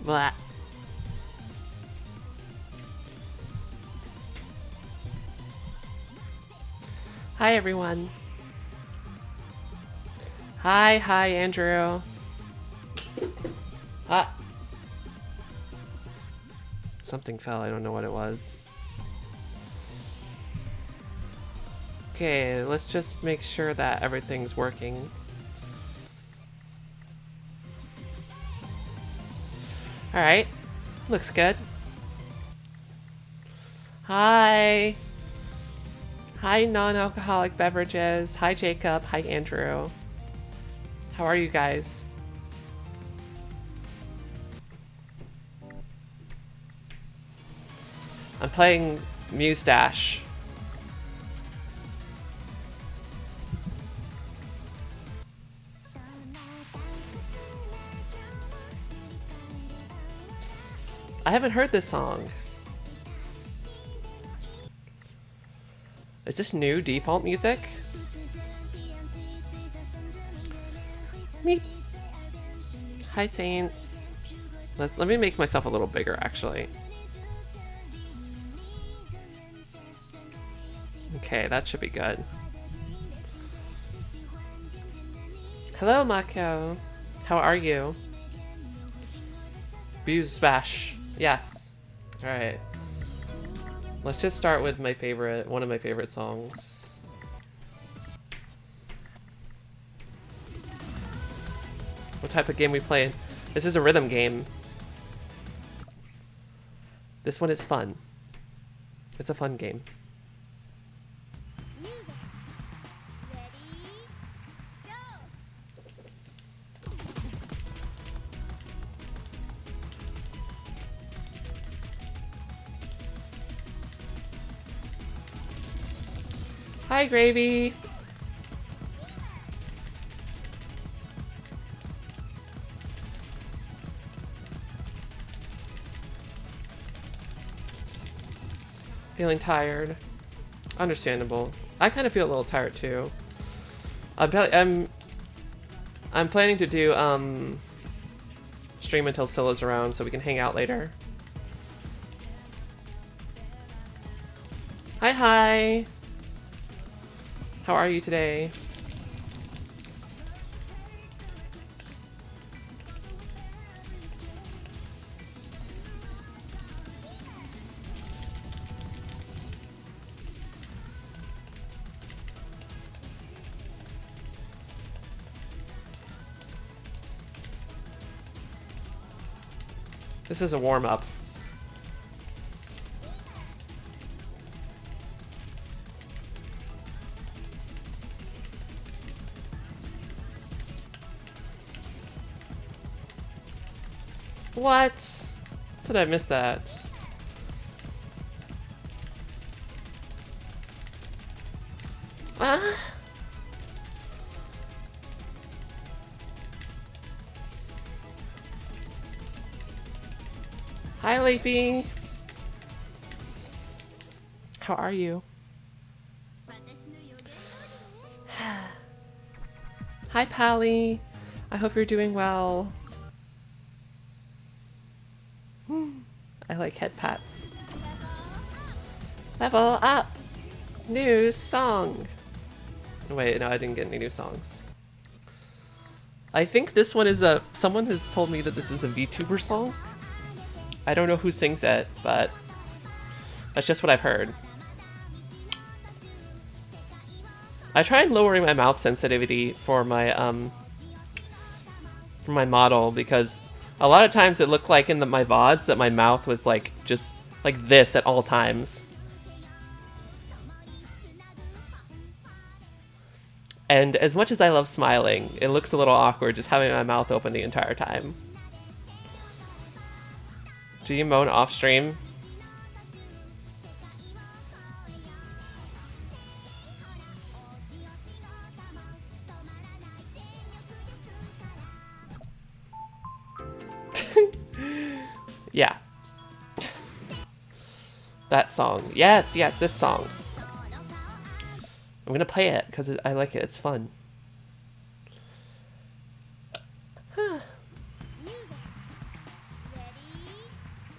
Blah. Hi, everyone. Hi, Andrew. Ah. Something fell, I don't know what it was. Okay, let's just make sure that everything's working. Alright, looks good. Hi. Hi, non-alcoholic beverages. Hi, Jacob. Hi, Andrew. How are you guys? I'm playing Muse Dash. I haven't heard this song. Is this new default music? Meep. Hi, Saints. Let me make myself a little bigger, actually. Okay, that should be good. Hello, Mako. How are you? Muse Dash. Yes. Alright. Let's just start with my favorite, one of my favorite songs. What type of game we playing? This is a rhythm game. This one is fun. It's a fun game. Hi, Gravy. Feeling tired. Understandable. I kind of feel a little tired too. I'm planning to do stream until Scylla's around so we can hang out later. Hi. How are you today? This is a warm-up. What? How did I miss that? Ah. Hi, Leafy. How are you? Hi, Pally. I hope you're doing well. I like head pats. Level up! New song! Wait, no, I didn't get any new songs. I think this one is a... Someone has told me that this is a VTuber song. I don't know who sings it, but that's just what I've heard. I tried lowering my mouth sensitivity for my model because a lot of times it looked like in my VODs that my mouth was like just like this at all times. And as much as I love smiling, it looks a little awkward just having my mouth open the entire time. Do you moan off stream? Yeah. That song. Yes, this song. I'm gonna play it because I like it. It's fun.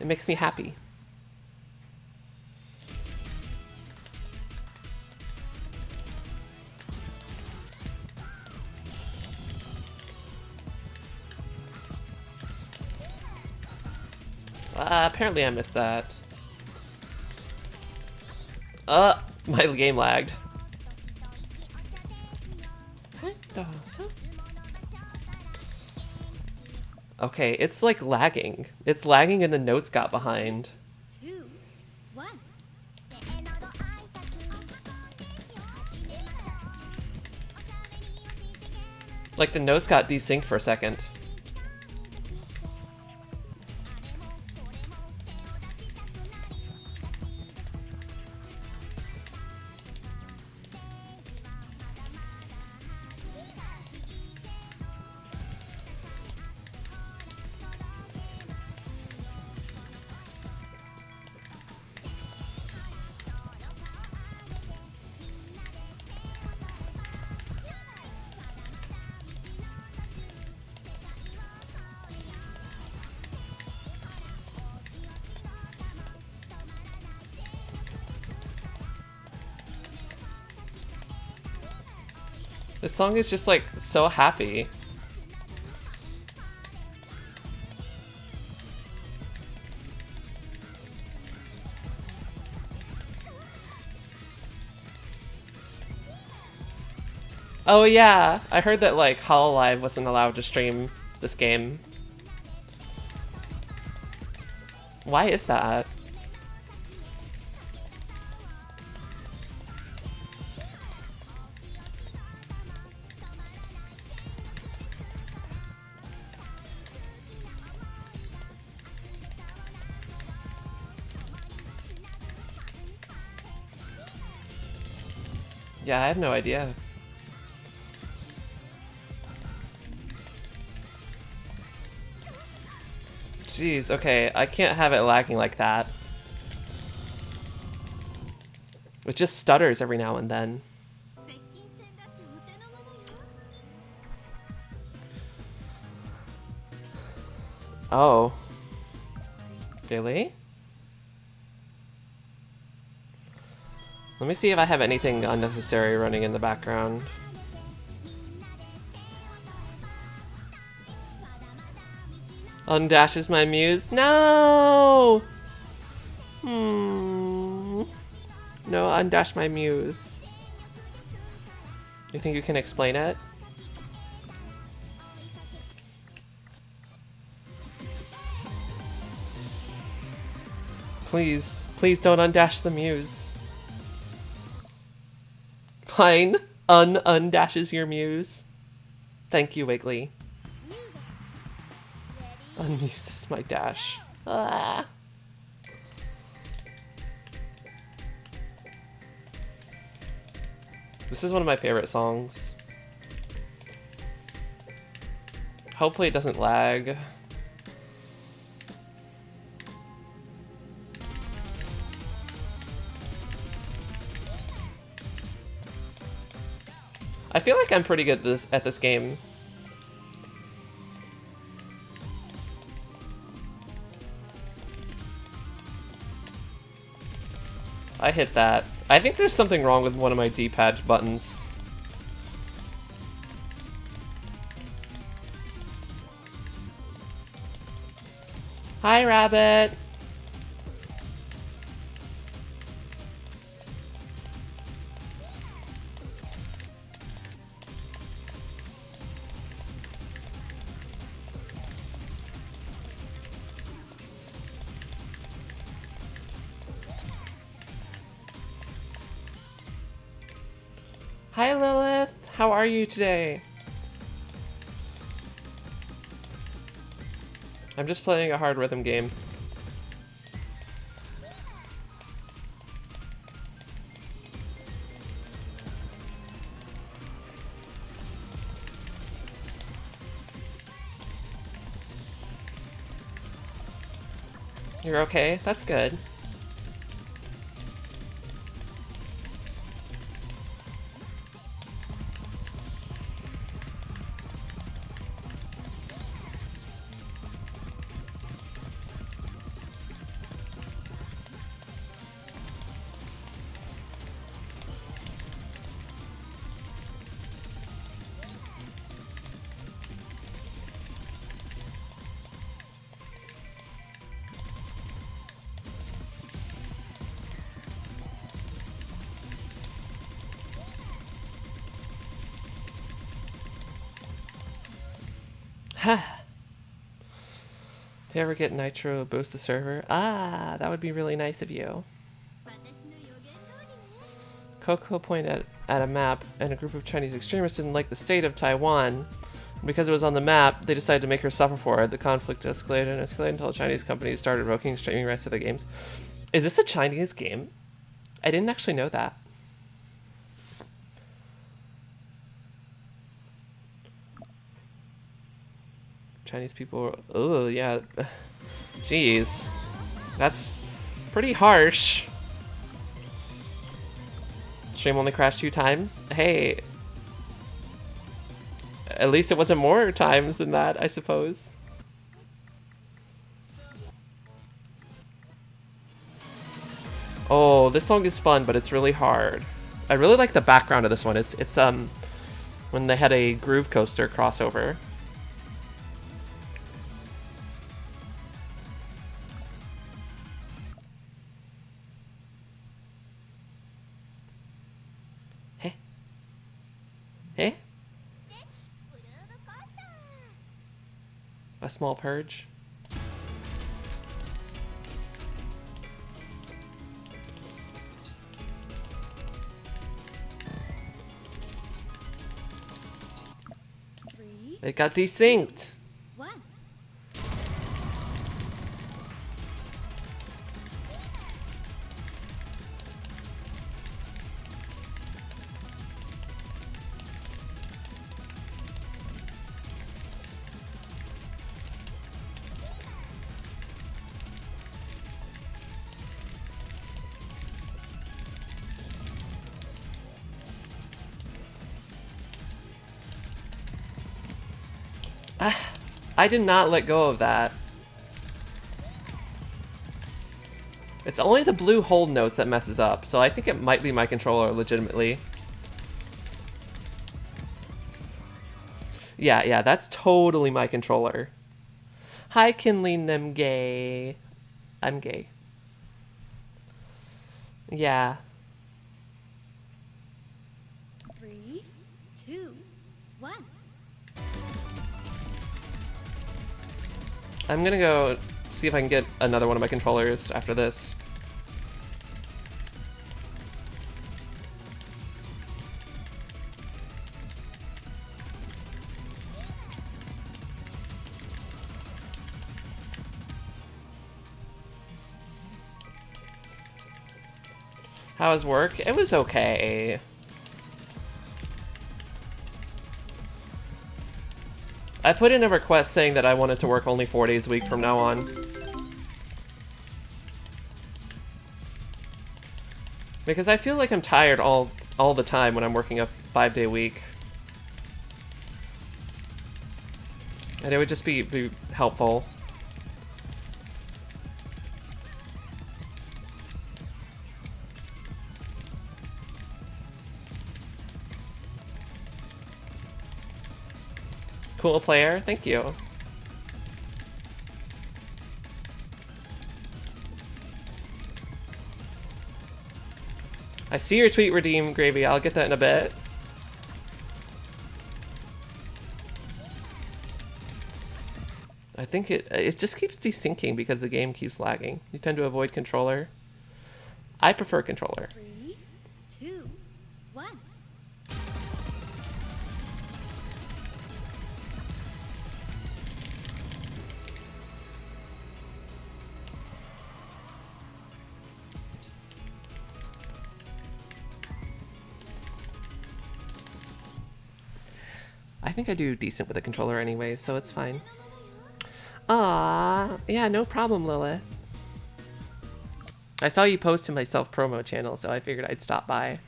It makes me happy. Apparently I missed that. My game lagged. Okay, it's like lagging. It's lagging and the notes got behind. 2, 1. Like the notes got desynced for a second. This song is just like so happy. Oh yeah, I heard that like Hololive wasn't allowed to stream this game. Why is that? Yeah, I have no idea. Jeez, okay, I can't have it lagging like that. It just stutters every now and then. Oh. Really? Let me see if I have anything unnecessary running in the background. Undash is my muse? No! No, undash my muse. You think you can explain it? Please, please don't undash the muse. Fine, undashes your muse. Thank you, Wiggly. Unmuses my dash. Ah. This is one of my favorite songs. Hopefully it doesn't lag. I feel like I'm pretty good at this game. I hit that. I think there's something wrong with one of my D-pad buttons. Hi, Rabbit! Hi, Lilith! How are you today? I'm just playing a hard rhythm game. You're okay? That's good. If you ever get Nitro boost the server, that would be really nice of you. Coco pointed at a map, and a group of Chinese extremists didn't like the state of Taiwan. Because it was on the map, they decided to make her suffer for it. The conflict escalated and escalated until Chinese companies started revoking streaming rights to the games. Is this a Chinese game? I didn't actually know that. Chinese people, oh yeah, jeez, that's pretty harsh. Stream only crashed 2 times. Hey, at least it wasn't more times than that, I suppose. Oh, this song is fun, but it's really hard. I really like the background of this one. It's when they had a Groove Coaster crossover. Eh? A small purge? It got desynced. 1. I did not let go of that. It's only the blue hold notes that messes up, so I think it might be my controller legitimately. Yeah, that's totally my controller. Hi, Kinley, I'm gay. I'm gay. Yeah. 3, 2, 1. I'm gonna go see if I can get another one of my controllers after this. How was work? It was okay. I put in a request saying that I wanted to work only 4 days a week from now on. Because I feel like I'm tired all the time when I'm working a 5-day week. And it would just be helpful. Cool player, thank you. I see your tweet, Redeem Gravy. I'll get that in a bit. I think it just keeps desyncing because the game keeps lagging. You tend to avoid controller. I prefer controller. 3, 2, 1. I think I do decent with a controller anyway, so it's fine. Ah, yeah, no problem, Lilith. I saw you post to my self-promo channel, so I figured I'd stop by.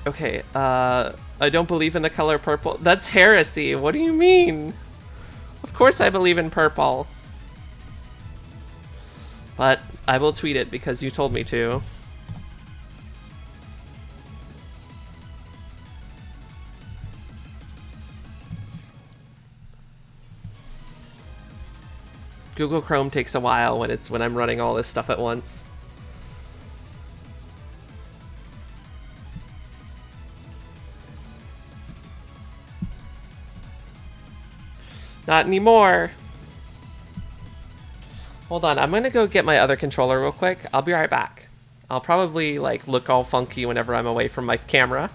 Okay, I don't believe in the color purple. That's heresy. What do you mean? Of course I believe in purple. But I will tweet it because you told me to. Google Chrome takes a while when I'm running all this stuff at once. Not anymore. Hold on, I'm gonna go get my other controller real quick. I'll be right back. I'll probably like look all funky whenever I'm away from my camera.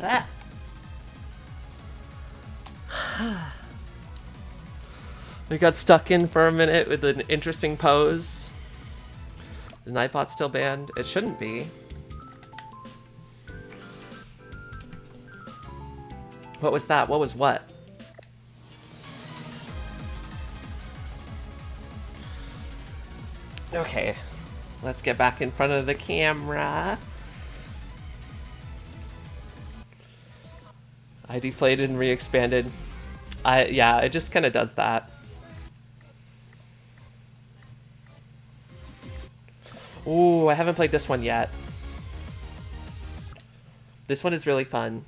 Ah. We got stuck in for a minute with an interesting pose. Is Nightbot still banned? It shouldn't be. What was that? What was what? Okay, let's get back in front of the camera. I deflated and re-expanded. Yeah, it just kind of does that. Ooh, I haven't played this one yet. This one is really fun.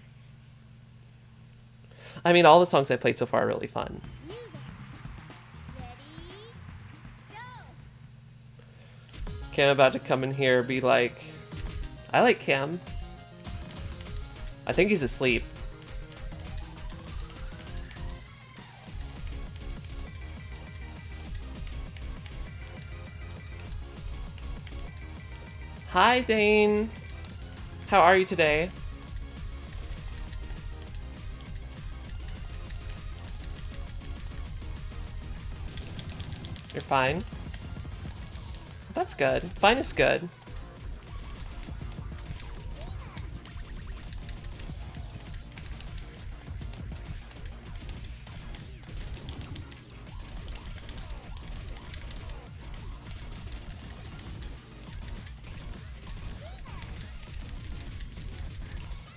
I mean, all the songs I played so far are really fun. Cam about to come in here be like, I like Cam. I think he's asleep. Hi, Zane. How are you today? You're fine? That's good. Fine is good.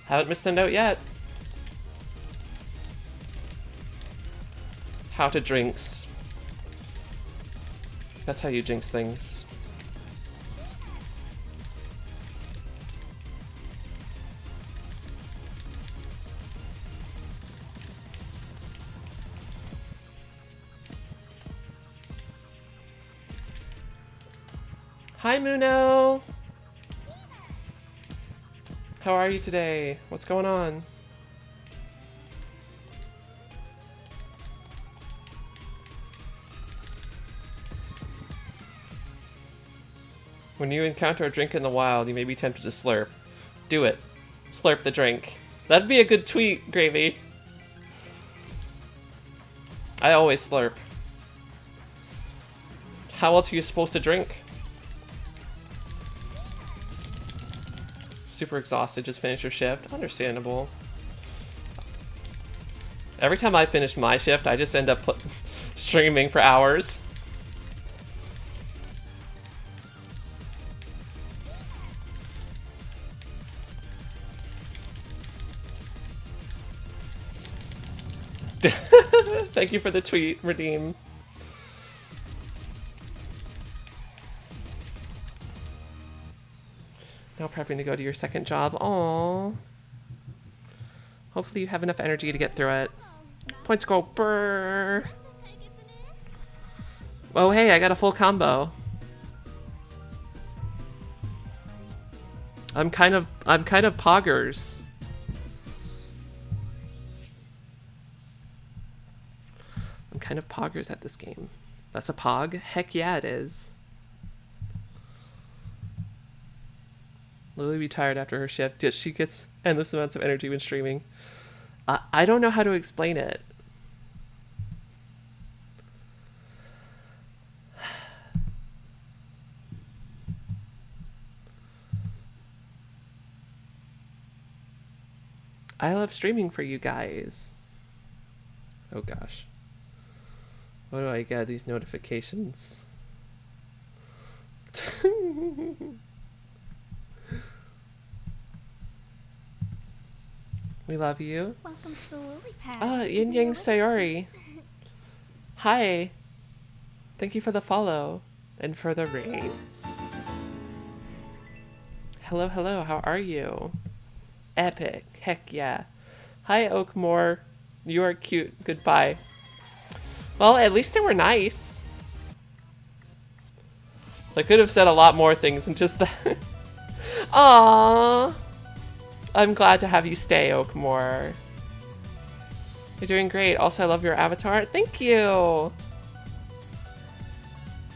Haven't missed a note yet. How to drinks. That's how you jinx things. Hi, Muno! How are you today? What's going on? When you encounter a drink in the wild, you may be tempted to slurp. Do it. Slurp the drink. That'd be a good tweet, Gravy. I always slurp. How else are you supposed to drink? Super exhausted, just finished your shift. Understandable. Every time I finish my shift, I just end up streaming for hours. Thank you for the tweet, Redeem. Now prepping to go to your second job. Aww. Hopefully you have enough energy to get through it. Points go brrr. Oh hey, I got a full combo. I'm kind of poggers. I'm kind of poggers at this game. That's a pog? Heck yeah, it is. Lily be tired after her shift, yet she gets endless amounts of energy when streaming. I don't know how to explain it. I love streaming for you guys. Oh gosh. What do I get? These notifications. We love you. Welcome to the lily pad. Ah, Give Yin me your Yang lilies, Sayori. please. Hi. Thank you for the follow and for the raid. Hello, hello. How are you? Epic. Heck yeah. Hi, Oakmore. You are cute. Goodbye. Well, at least they were nice. I could have said a lot more things than just that. Aww. I'm glad to have you stay, Oakmore. You're doing great. Also, I love your avatar. Thank you.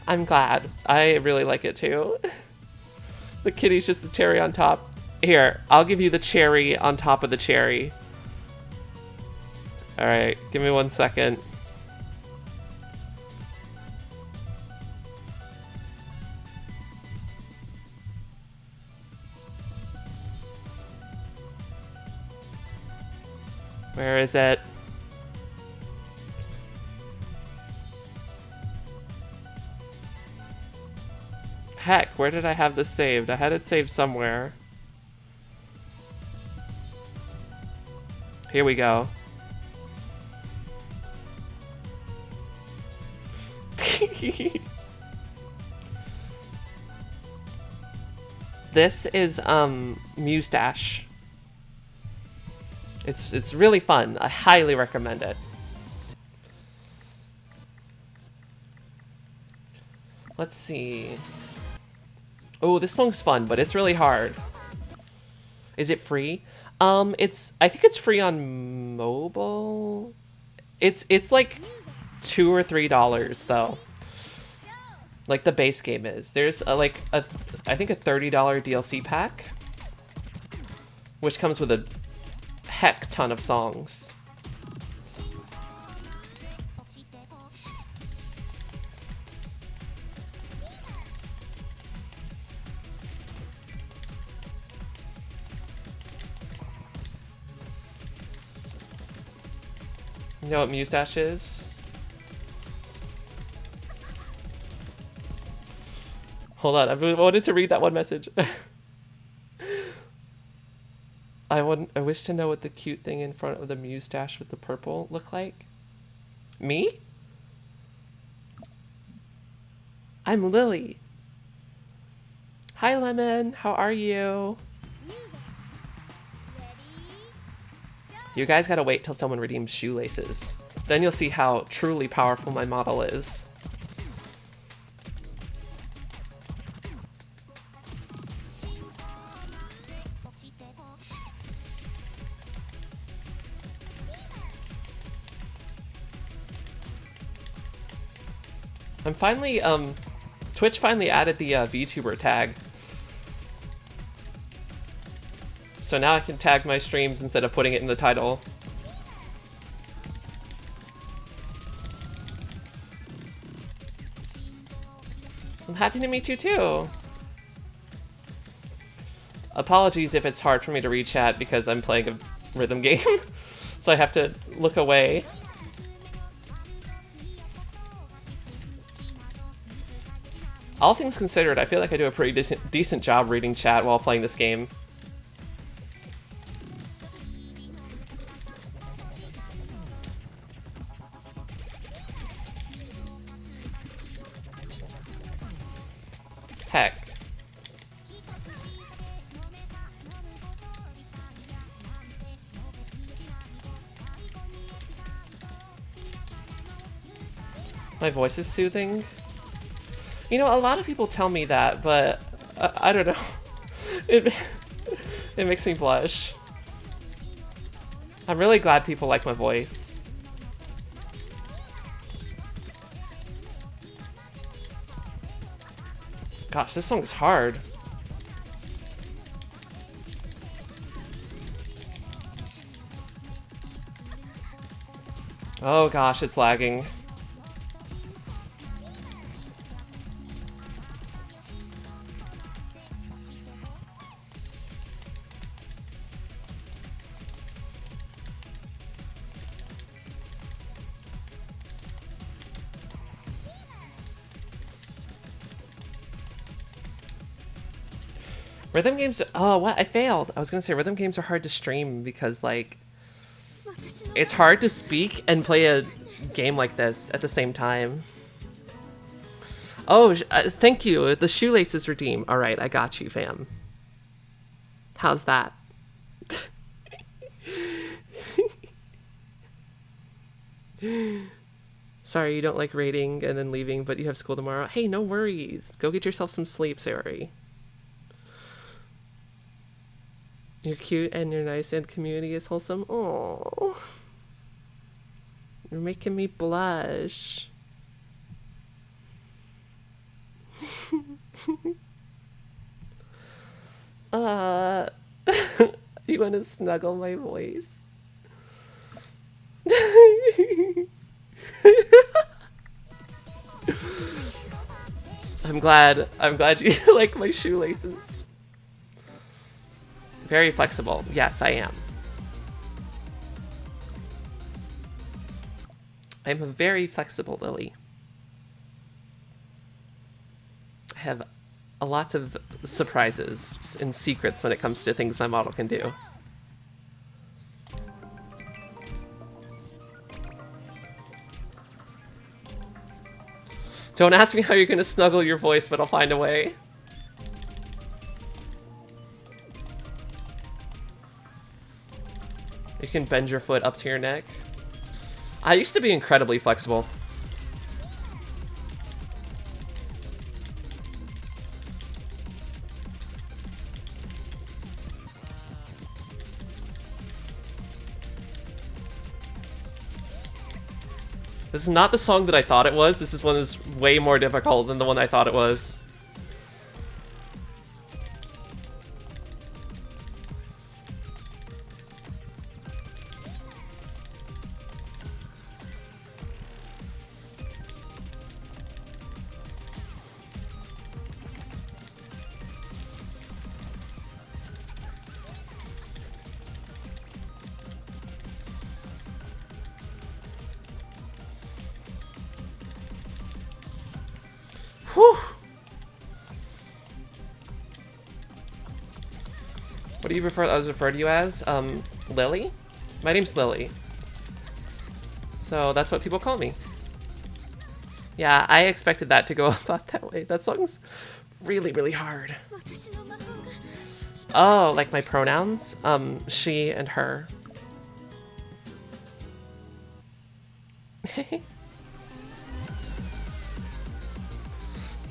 I'm glad. I really like it too. The kitty's just the cherry on top. Here, I'll give you the cherry on top of the cherry. Alright, give me 1 second. Where is it? Heck, where did I have this saved? I had it saved somewhere. Here we go. This is Muse Dash. It's really fun. I highly recommend it. Let's see. Oh, this song's fun, but it's really hard. Is it free? I think it's free on mobile. It's like $2 or $3 though. Like the base game is. There's I think a $30 DLC pack, which comes with a heck ton of songs. You know what Muse Dash is? Hold on, I wanted to read that one message. I wish to know what the cute thing in front of the Muse Dash with the purple look like. Me? I'm Lily. Hi, Lemon. How are you? You guys gotta wait till someone redeems shoelaces. Then you'll see how truly powerful my model is. I'm finally, Twitch finally added the VTuber tag. So now I can tag my streams instead of putting it in the title. I'm happy to meet you too. Apologies if it's hard for me to read chat because I'm playing a rhythm game. So I have to look away. All things considered, I feel like I do a pretty decent job reading chat while playing this game. Heck. My voice is soothing. You know, a lot of people tell me that, but I don't know. It makes me blush. I'm really glad people like my voice. Gosh, this song's hard. Oh gosh, it's lagging. Rhythm games, oh, what? I failed. I was gonna say rhythm games are hard to stream because, like, it's hard to speak and play a game like this at the same time. Oh, thank you. The shoelaces redeem. All right, I got you, fam. How's that? Sorry, you don't like raiding and then leaving, but you have school tomorrow. Hey, no worries. Go get yourself some sleep, Sari. You're cute and you're nice and the community is wholesome. Oh, you're making me blush. You want to snuggle my voice? I'm glad you like my shoelaces. Very flexible. Yes, I am. I'm a very flexible Lily. I have lots of surprises and secrets when it comes to things my model can do. Don't ask me how you're gonna snuggle your voice, but I'll find a way. You can bend your foot up to your neck. I used to be incredibly flexible. This is not the song that I thought it was. This is one that's way more difficult than the one I thought it was. Whew. What do you prefer others refer to you as? Lily? My name's Lily. So that's what people call me. Yeah, I expected that to go about that way. That song's really, really hard. Oh, like my pronouns? She and her.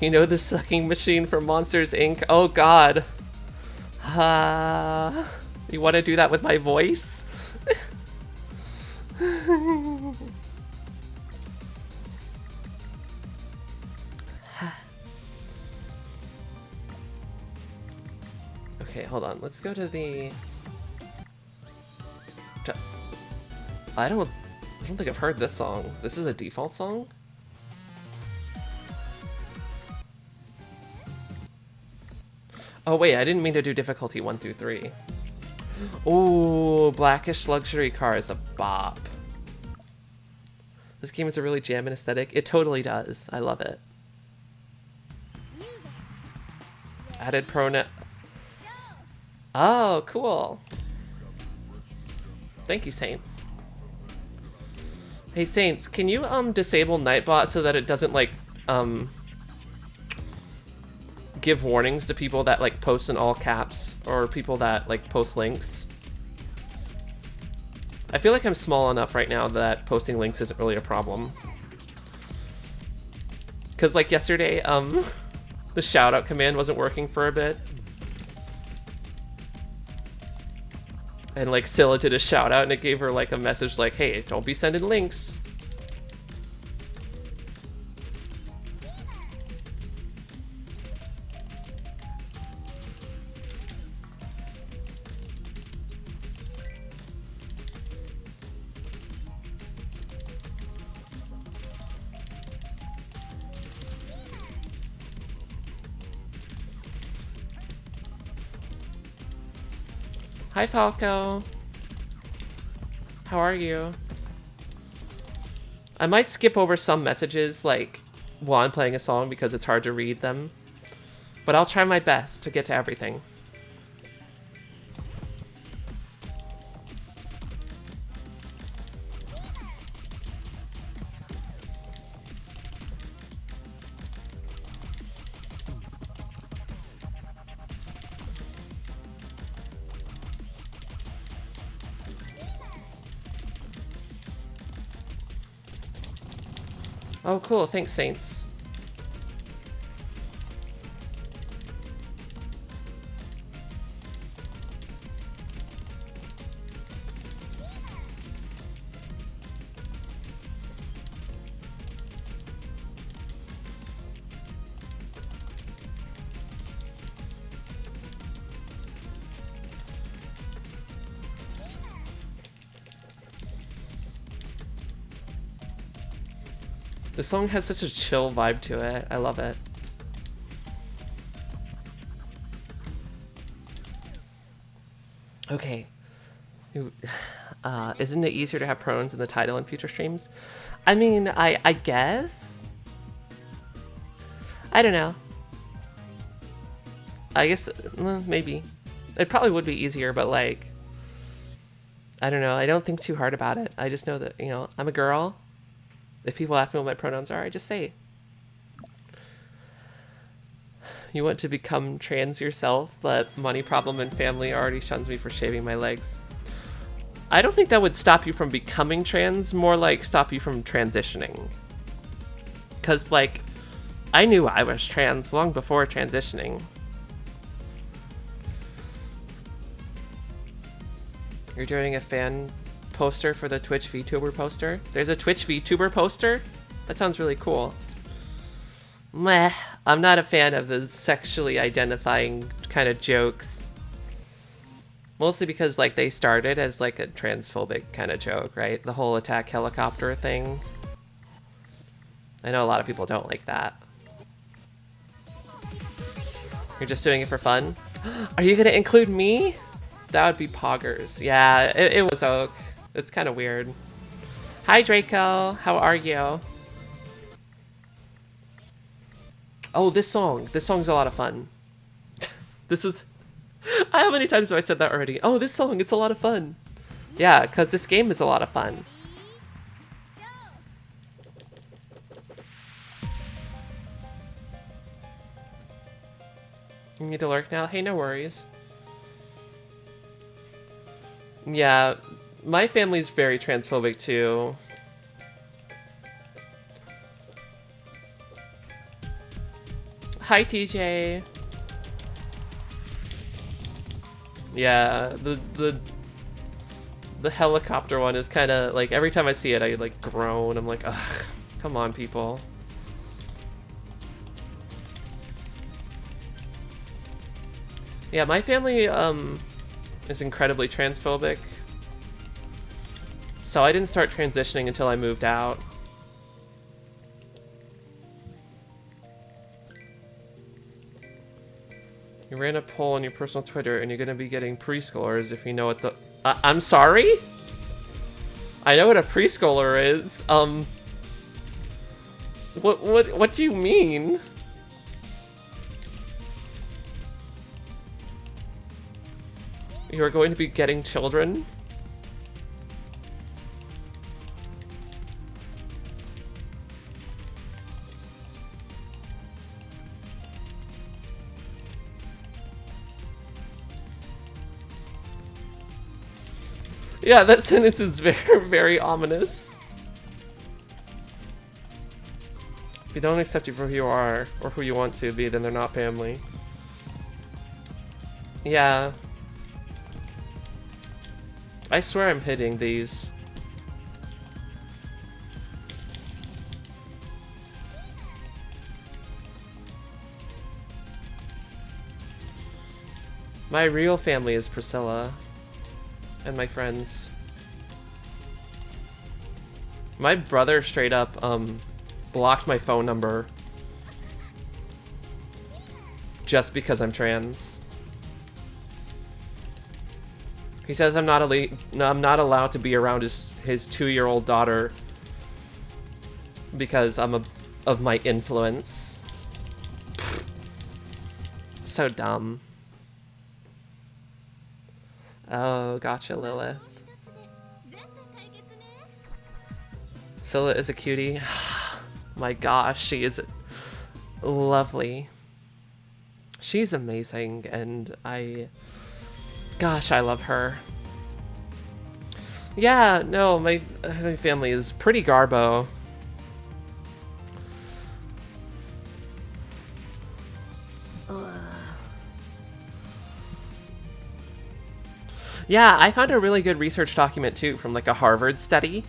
You know the sucking machine from Monsters, Inc? Oh god. You want to do that with my voice? Okay, hold on. Let's go to the... I don't think I've heard this song. This is a default song? Oh wait, I didn't mean to do difficulty 1 through 3. Ooh, Blackish Luxury Car is a bop. This game is a really jamming aesthetic. It totally does. I love it. Added pronoun. Oh, cool. Thank you, Saints. Hey, Saints, can you disable Nightbot so that it doesn't like give warnings to people that like post in all caps or people that like post links? I feel like I'm small enough right now that posting links isn't really a problem. Cause like yesterday, the shout out command wasn't working for a bit. And like Scylla did a shout out and it gave her like a message like, hey, don't be sending links. Hi, Falco. How are you? I might skip over some messages, like, while I'm playing a song because it's hard to read them. But I'll try my best to get to everything. Oh, cool. Thanks, Saints. The song has such a chill vibe to it. I love it. Okay. Isn't it easier to have pronouns in the title in future streams? I mean, I guess. I don't know. I guess, well, maybe. It probably would be easier, but like, I don't know. I don't think too hard about it. I just know that, you know, I'm a girl. If people ask me what my pronouns are, I just say. You want to become trans yourself, but money problem and family already shuns me for shaving my legs. I don't think that would stop you from becoming trans, more like stop you from transitioning. Because, like, I knew I was trans long before transitioning. You're doing a fan poster for the Twitch VTuber poster? There's a Twitch VTuber poster? That sounds really cool. Meh. I'm not a fan of the sexually identifying kind of jokes. Mostly because, like, they started as, like, a transphobic kind of joke, right? The whole attack helicopter thing. I know a lot of people don't like that. You're just doing it for fun? Are you gonna include me? That would be poggers. Yeah, it was oak. It's kind of weird. Hi, Draco. How are you? Oh, this song. This song's a lot of fun. This was... How many times have I said that already? Oh, this song, it's a lot of fun. Yeah, because this game is a lot of fun. You need to lurk now? Hey, no worries. Yeah, my family's very transphobic too. Hi, TJ. Yeah, the helicopter one is kind of like, every time I see it, I like groan. I'm like, ugh, come on, people. Yeah, my family is incredibly transphobic. So I didn't start transitioning until I moved out. You ran a poll on your personal Twitter and you're gonna be getting preschoolers if you know what the... I'm sorry? I know what a preschooler is. What do you mean? You are going to be getting children? Yeah, that sentence is very, very ominous. If they don't accept you for who you are, or who you want to be, then they're not family. Yeah. I swear I'm hitting these. My real family is Priscilla. And my friends. My brother straight up blocked my phone number just because I'm trans. He says I'm not allowed to be around his 2-year-old daughter because I'm of my influence. So dumb. Oh, gotcha, Lilith. Scylla is a cutie. My gosh, she is lovely. She's amazing, and gosh, I love her. Yeah, no, my family is pretty garbo. Yeah, I found a really good research document too from like a Harvard study.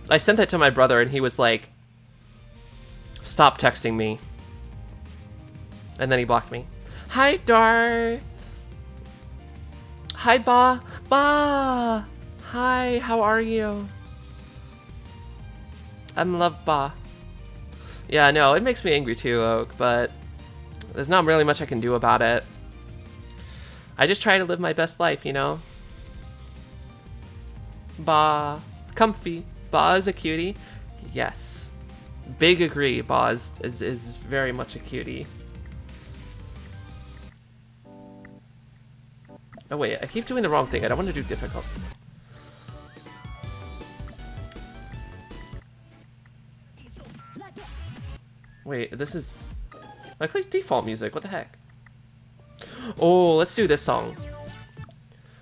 I sent that to my brother and he was like, stop texting me. And then he blocked me. Hi, Darth. Hi, Ba. Ba. Hi, how are you? I'm love Ba. Yeah, no, it makes me angry too, Oak, but there's not really much I can do about it. I just try to live my best life, you know? Ba. Comfy. Ba is a cutie. Yes. Big agree. Ba is very much a cutie. Oh wait, I keep doing the wrong thing. I don't want to do difficult. Wait, this is... I clicked default music. What the heck? Oh, let's do this song.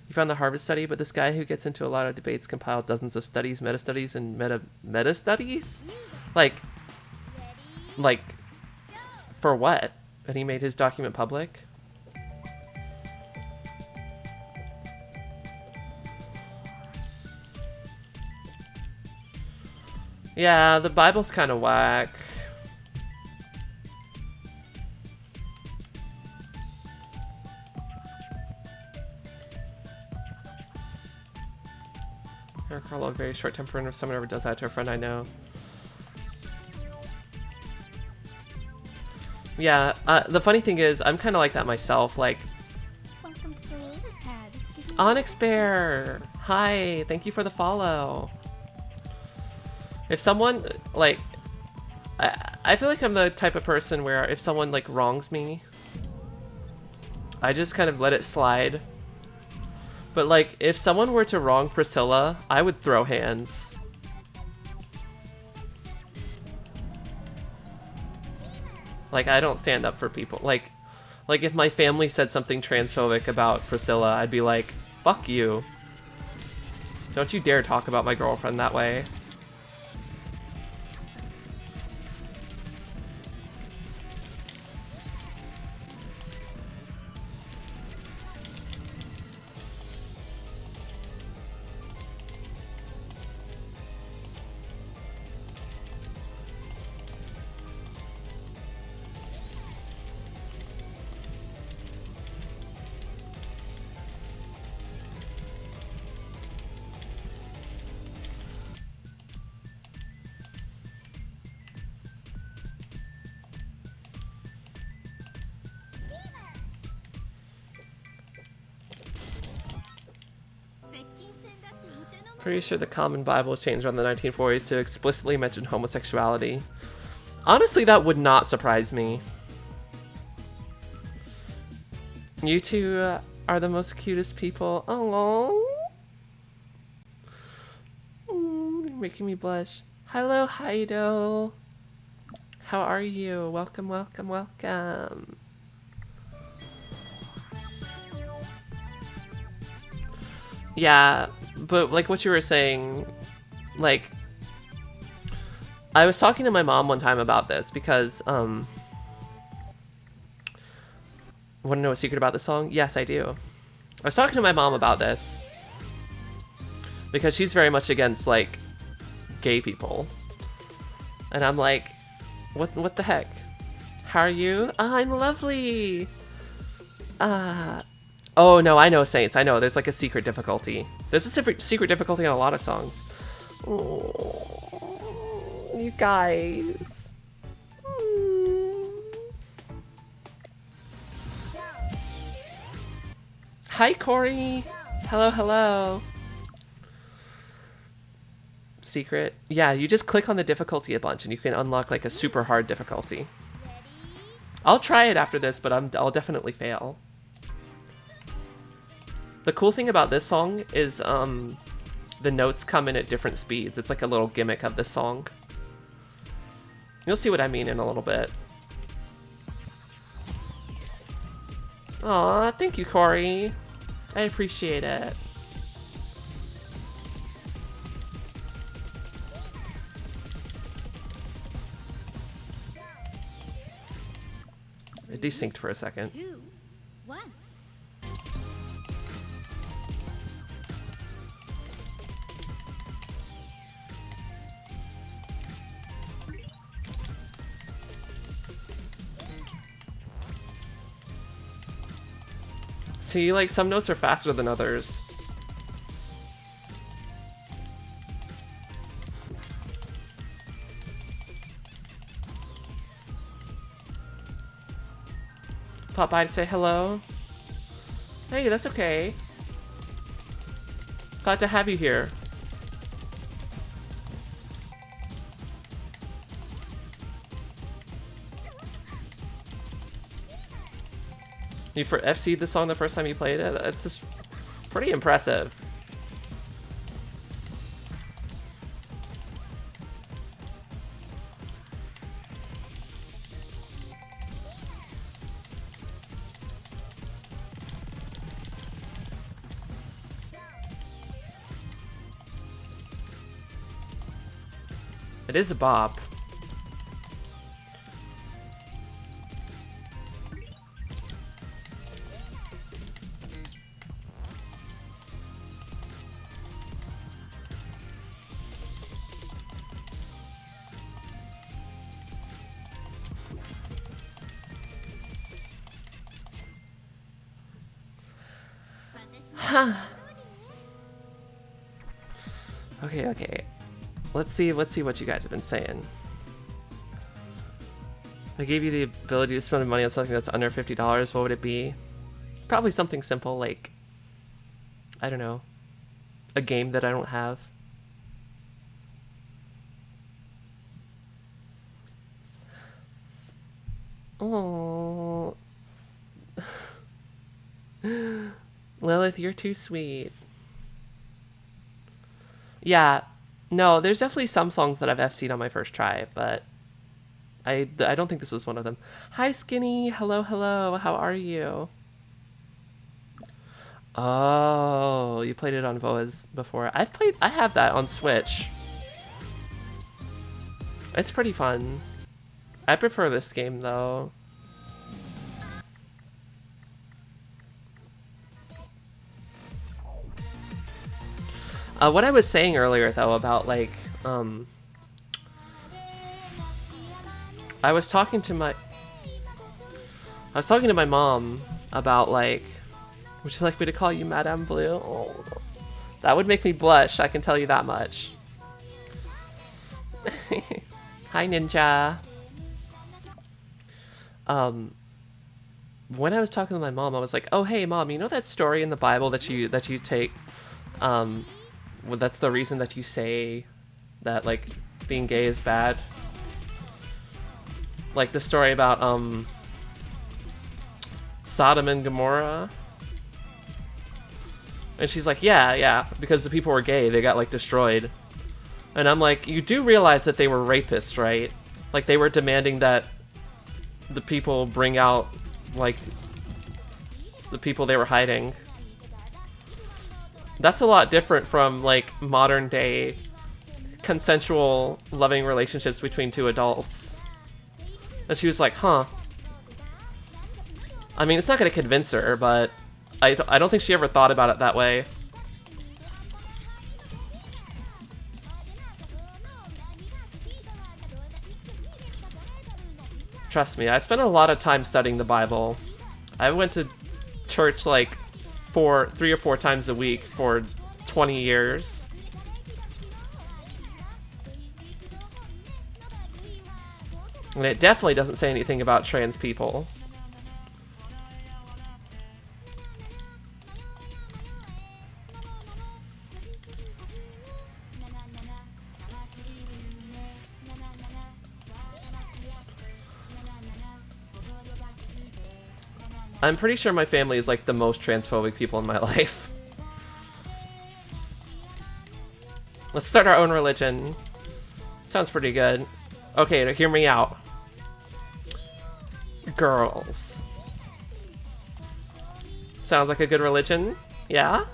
You found the Harvard study, but this guy who gets into a lot of debates compiled dozens of studies, meta-studies, and meta-studies? Like, for what? And he made his document public? Yeah, the Bible's kind of whack. Carlo, very short temper, and if someone ever does that to a friend I know. Yeah, the funny thing is, I'm kind of like that myself. Like, Onyx Bear, hi, thank you for the follow. If someone, like, I feel like I'm the type of person where if someone, like, wrongs me, I just kind of let it slide. But, like, if someone were to wrong Priscilla, I would throw hands. Like, I don't stand up for people. Like if my family said something transphobic about Priscilla, I'd be like, fuck you. Don't you dare talk about my girlfriend that way. Pretty sure the Common Bible was changed around the 1940s to explicitly mention homosexuality. Honestly, that would not surprise me. You two are the most cutest people. Oh, you're making me blush. Hello, Heido. How are you? Welcome, welcome, welcome. Yeah, but like what you were saying, like, I was talking to my mom one time about this because, want to know a secret about this song? Yes, I do. I was talking to my mom about this because she's very much against, like, gay people. And I'm like, what the heck? How are you? I'm lovely. Oh, no, I know, Saints. I know. There's, like, a secret difficulty. There's a secret difficulty on a lot of songs. Oh, you guys. Hi, Corey. Hello, hello. Secret. Yeah, you just click on the difficulty a bunch and you can unlock, like, a super hard difficulty. I'll try it after this, but I'll definitely fail. The cool thing about this song is the notes come in at different speeds. It's like a little gimmick of this song. You'll see what I mean in a little bit. Aw, thank you, Corey. I appreciate it. It desynced for a second. 2, 1. See, like, some notes are faster than others. Pop by to say hello. Hey, that's okay. Glad to have you here. You for FC'd the song the first time you played it? That's just pretty impressive. It is a bop. Okay. Let's see what you guys have been saying. If I gave you the ability to spend money on something that's under $50, what would it be? Probably something simple like, I don't know, a game that I don't have. Oh, Lilith, you're too sweet. Yeah, no, there's definitely some songs that I've FC'd on my first try, but I don't think this was one of them. Hi, Skinny. Hello, how are you? Oh, you played it on VOAs before. I have that on Switch. It's pretty fun. I prefer this game, though. What I was saying earlier, though, about, like, I was talking to my mom about, like, would you like me to call you Madame Blue? Oh, that would make me blush, I can tell you that much. Hi, Ninja. When I was talking to my mom, I was like, oh, hey, Mom, you know that story in the Bible that you take, well, that's the reason that you say that, like, being gay is bad? Like the story about Sodom and Gomorrah. And she's like, yeah, because the people were gay, they got, like, destroyed. And I'm like, you do realize that they were rapists, right? Like, they were demanding that the people bring out, like, the people they were hiding. That's a lot different from, like, modern day consensual loving relationships between two adults. And she was like, huh. I mean, it's not gonna convince her, but I don't think she ever thought about it that way. Trust me, I spent a lot of time studying the Bible. I went to church like 3 or 4 times a week for 20 years. And it definitely doesn't say anything about trans people. I'm pretty sure my family is like the most transphobic people in my life. Let's start our own religion. Sounds pretty good. Okay, hear me out. Girls. Sounds like a good religion? Yeah?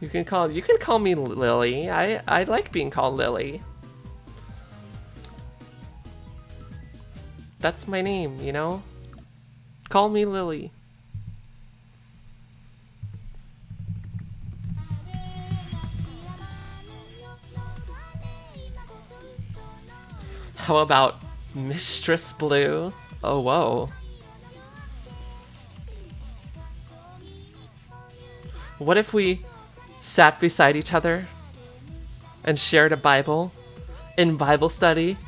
You can call me Lily. I like being called Lily. That's my name, you know? Call me Lily. How about Mistress Blue? Oh, whoa. What if we sat beside each other and shared a Bible in Bible study,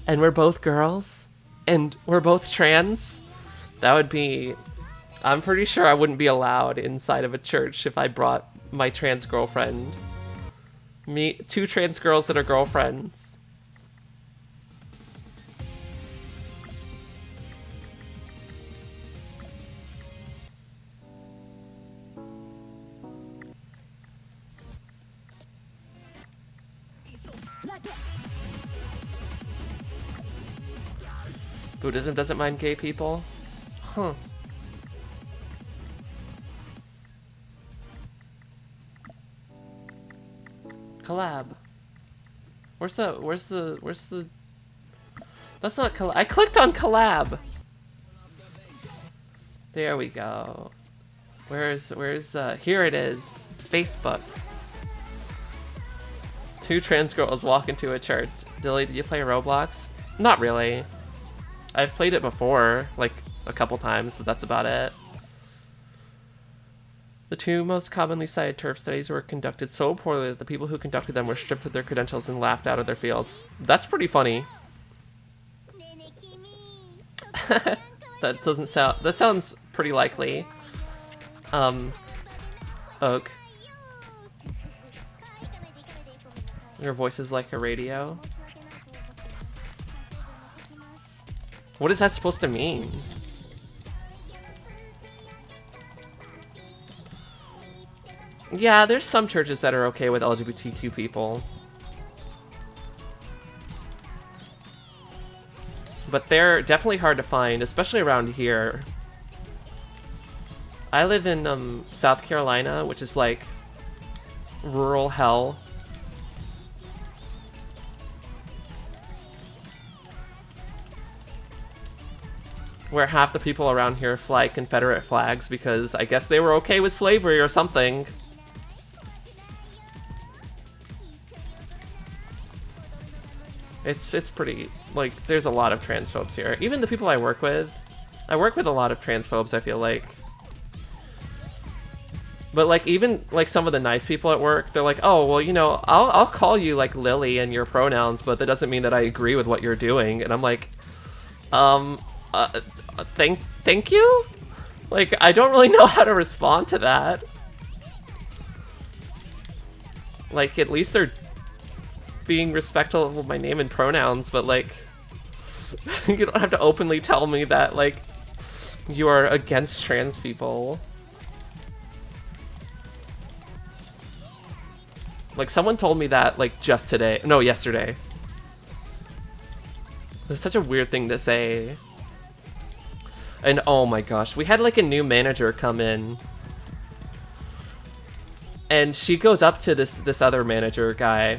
and we're both girls and we're both trans? That would be... I'm pretty sure I wouldn't be allowed inside of a church if I brought my trans girlfriend. Two trans girls that are girlfriends. Buddhism doesn't mind gay people? Huh. Collab. Where's the... That's not collab. I clicked on collab! There we go. Here it is. Facebook. Two trans girls walk into a church. Dilly, did you play Roblox? Not really. I've played it before, like a couple times, but that's about it. The two most commonly cited TERF studies were conducted so poorly that the people who conducted them were stripped of their credentials and laughed out of their fields. That's pretty funny. That sounds pretty likely. Oak. Your voice is like a radio. What is that supposed to mean? Yeah, there's some churches that are okay with LGBTQ people. But they're definitely hard to find, especially around here. I live in South Carolina, which is like rural hell. Where half the people around here fly Confederate flags because I guess they were okay with slavery or something. It's pretty, like, there's a lot of transphobes here. Even the people I work with a lot of transphobes, I feel like. But like, even like some of the nice people at work, they're like, oh, well, you know, I'll call you like Lily and your pronouns, but that doesn't mean that I agree with what you're doing. And I'm like, thank you? Like, I don't really know how to respond to that. Like, at least they're being respectful of my name and pronouns, but like, you don't have to openly tell me that, like, you are against trans people. Like, someone told me that, like, just today. No, yesterday. It's such a weird thing to say. And oh my gosh, we had like a new manager come in. And she goes up to this other manager guy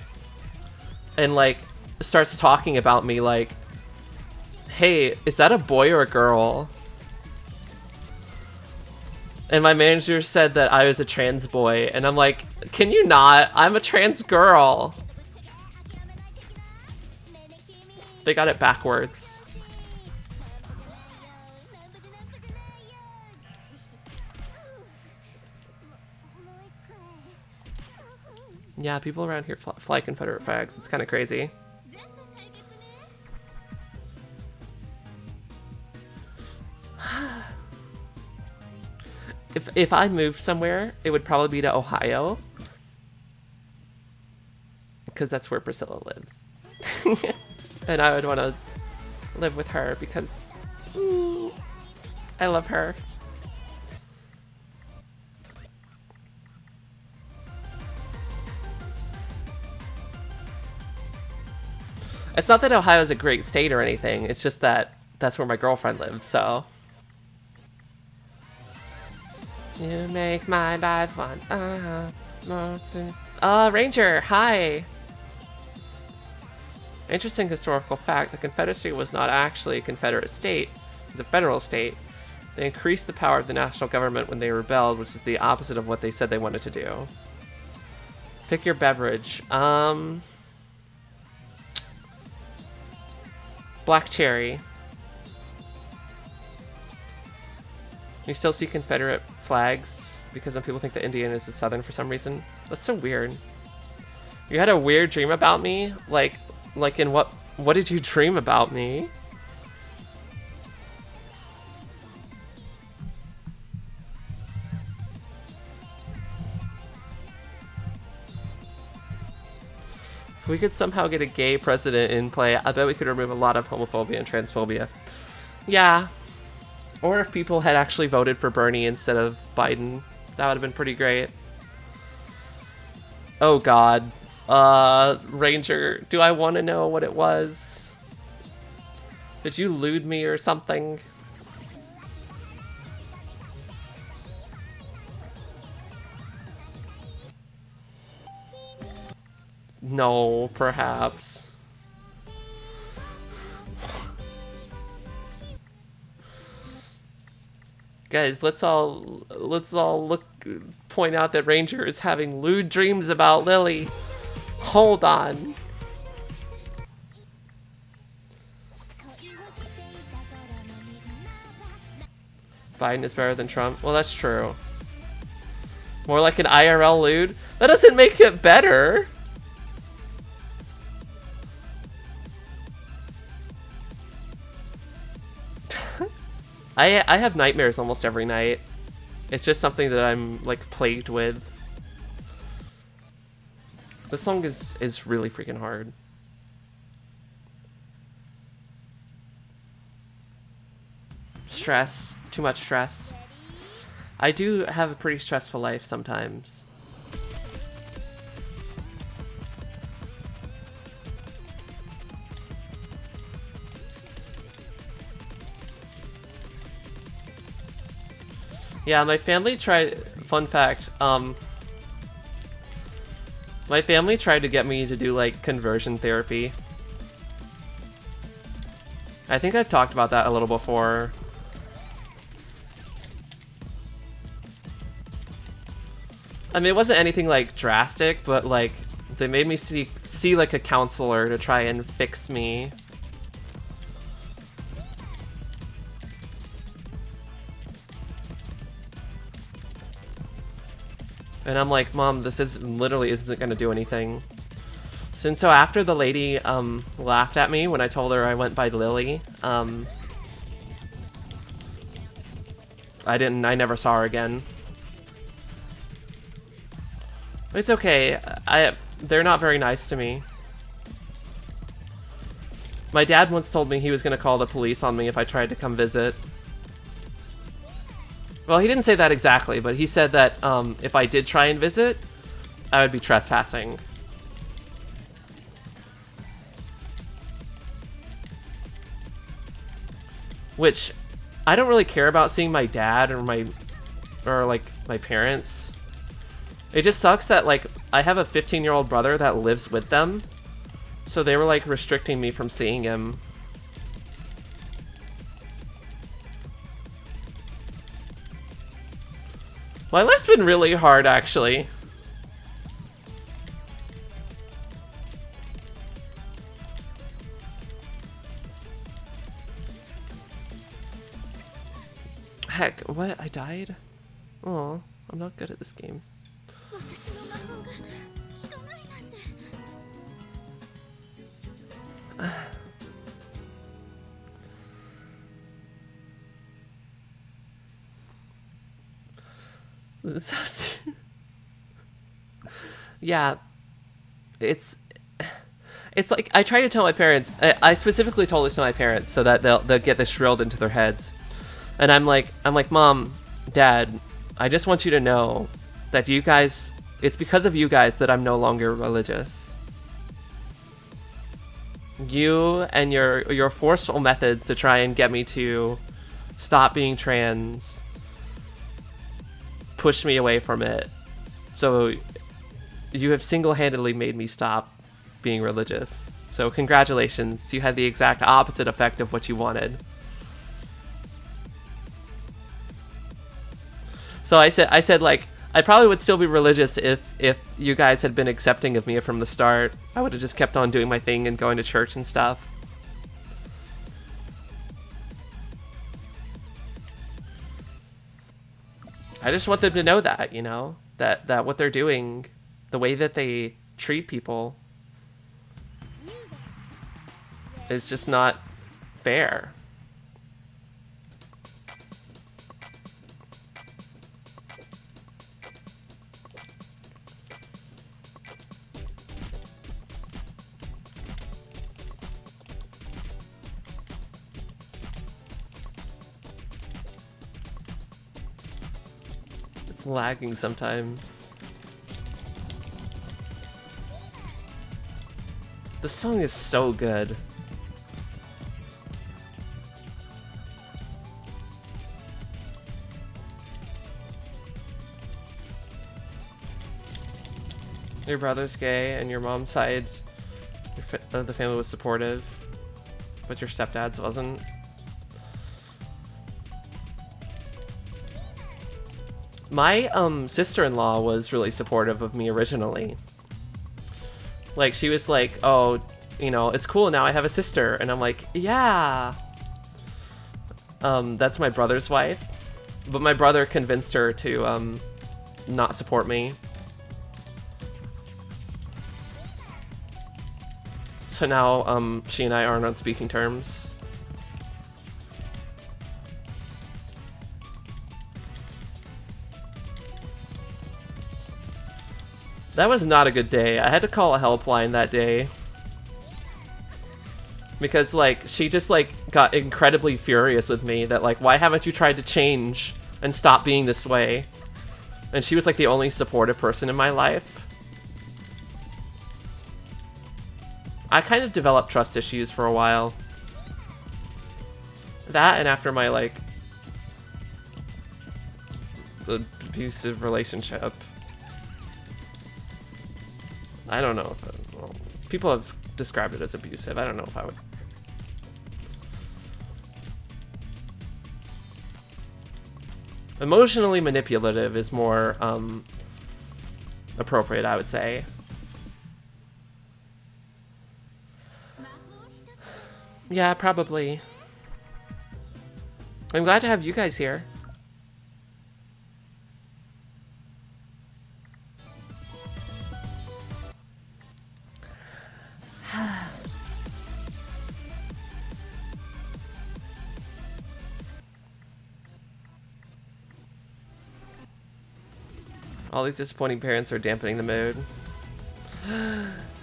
and like starts talking about me like, hey, is that a boy or a girl? And my manager said that I was a trans boy, and I'm like, can you not? I'm a trans girl. They got it backwards. Yeah, people around here fly Confederate flags. It's kind of crazy. If I moved somewhere, it would probably be to Ohio. Because that's where Priscilla lives. And I would want to live with her because I love her. It's not that Ohio is a great state or anything. It's just that that's where my girlfriend lives, so. You make my life fun. Ranger, hi! Interesting historical fact, the Confederacy was not actually a Confederate state, it was a federal state. They increased the power of the national government when they rebelled, which is the opposite of what they said they wanted to do. Pick your beverage. Black cherry. You still see Confederate flags because some people think that Indiana is the Southern for some reason. That's so weird. You had a weird dream about me? Like in what did you dream about me? If we could somehow get a gay president in play, I bet we could remove a lot of homophobia and transphobia. Yeah. Or if people had actually voted for Bernie instead of Biden, that would have been pretty great. Oh god. Ranger, do I want to know what it was? Did you lewd me or something? No, perhaps. Guys, let's all point out that Ranger is having lewd dreams about Lily. Hold on. Biden is better than Trump. Well, that's true. More like an IRL lewd? That doesn't make it better. I have nightmares almost every night. It's just something that I'm like plagued with. This song is really freaking hard. Stress. Too much stress. I do have a pretty stressful life sometimes. Yeah, my family tried... Fun fact, my family tried to get me to do, like, conversion therapy. I think I've talked about that a little before. I mean, it wasn't anything, like, drastic, but, like, they made me see like, a counselor to try and fix me. And I'm like, Mom, this literally isn't gonna do anything. So after the lady laughed at me when I told her I went by Lily, I never saw her again. It's okay. They're not very nice to me. My dad once told me he was gonna call the police on me if I tried to come visit. Well, he didn't say that exactly, but he said that if I did try and visit, I would be trespassing. Which, I don't really care about seeing my dad or my parents. It just sucks that, like, I have a 15-year-old brother that lives with them, so they were, like, restricting me from seeing him. My life's been really hard, actually. Heck, what? I died? Oh, I'm not good at this game. Yeah, it's like I try to tell my parents. I specifically told this to my parents so that they'll get this drilled into their heads. And I'm like, Mom, Dad, I just want you to know that you guys. It's because of you guys that I'm no longer religious. You and your forceful methods to try and get me to stop being trans pushed me away from it. So you have single-handedly made me stop being religious. So congratulations, you had the exact opposite effect of what you wanted. So I said like, I probably would still be religious if you guys had been accepting of me from the start. I would have just kept on doing my thing and going to church and stuff. I just want them to know that, you know, that what they're doing, the way that they treat people is just not fair. It's lagging sometimes. The song is so good. Your brother's gay and your mom's side, the family was supportive, but your stepdad's wasn't. My sister-in-law was really supportive of me originally. Like, she was like, oh, you know, it's cool now I have a sister. And I'm like, yeah. That's my brother's wife. But my brother convinced her to not support me. So now she and I aren't on speaking terms. That was not a good day. I had to call a helpline that day. Because, like, she just, like, got incredibly furious with me that, like, why haven't you tried to change and stop being this way? And she was, like, the only supportive person in my life. I kind of developed trust issues for a while. That and after my, like, abusive relationship. I don't know if well, people have described it as abusive. I don't know if I would. Emotionally manipulative is more appropriate, I would say. Yeah, probably. I'm glad to have you guys here. All these disappointing parents are dampening the mood.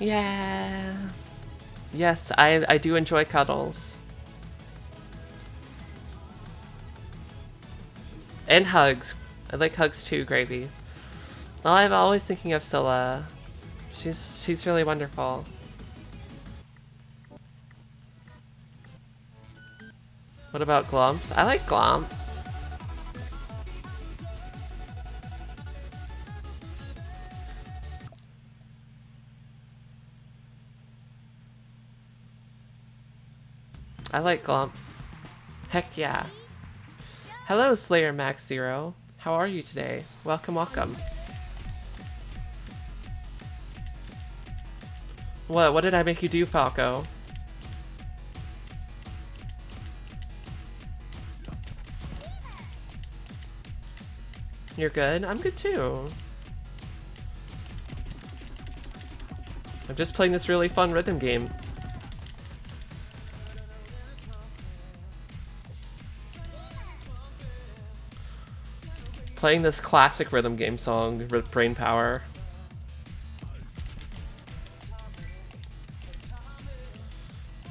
Yeah. Yes, I do enjoy cuddles. And hugs. I like hugs too, Gravy. Well, I'm always thinking of Scylla. She's really wonderful. What about Glumps? I like Glumps. I like Glumps. Heck yeah. Hello, Slayer Max Zero. How are you today? Welcome, welcome. What did I make you do, Falco? You're good? I'm good too. I'm just playing this really fun rhythm game. Playing this classic rhythm game song with brain power.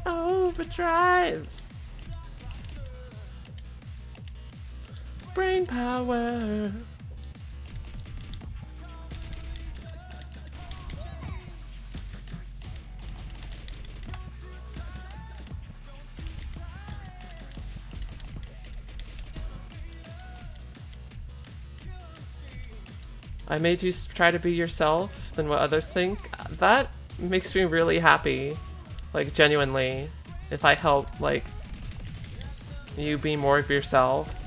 Overdrive. Brain power. I made you try to be yourself. than what others think. That makes me really happy. Like, genuinely. If I help, like, you be more of yourself.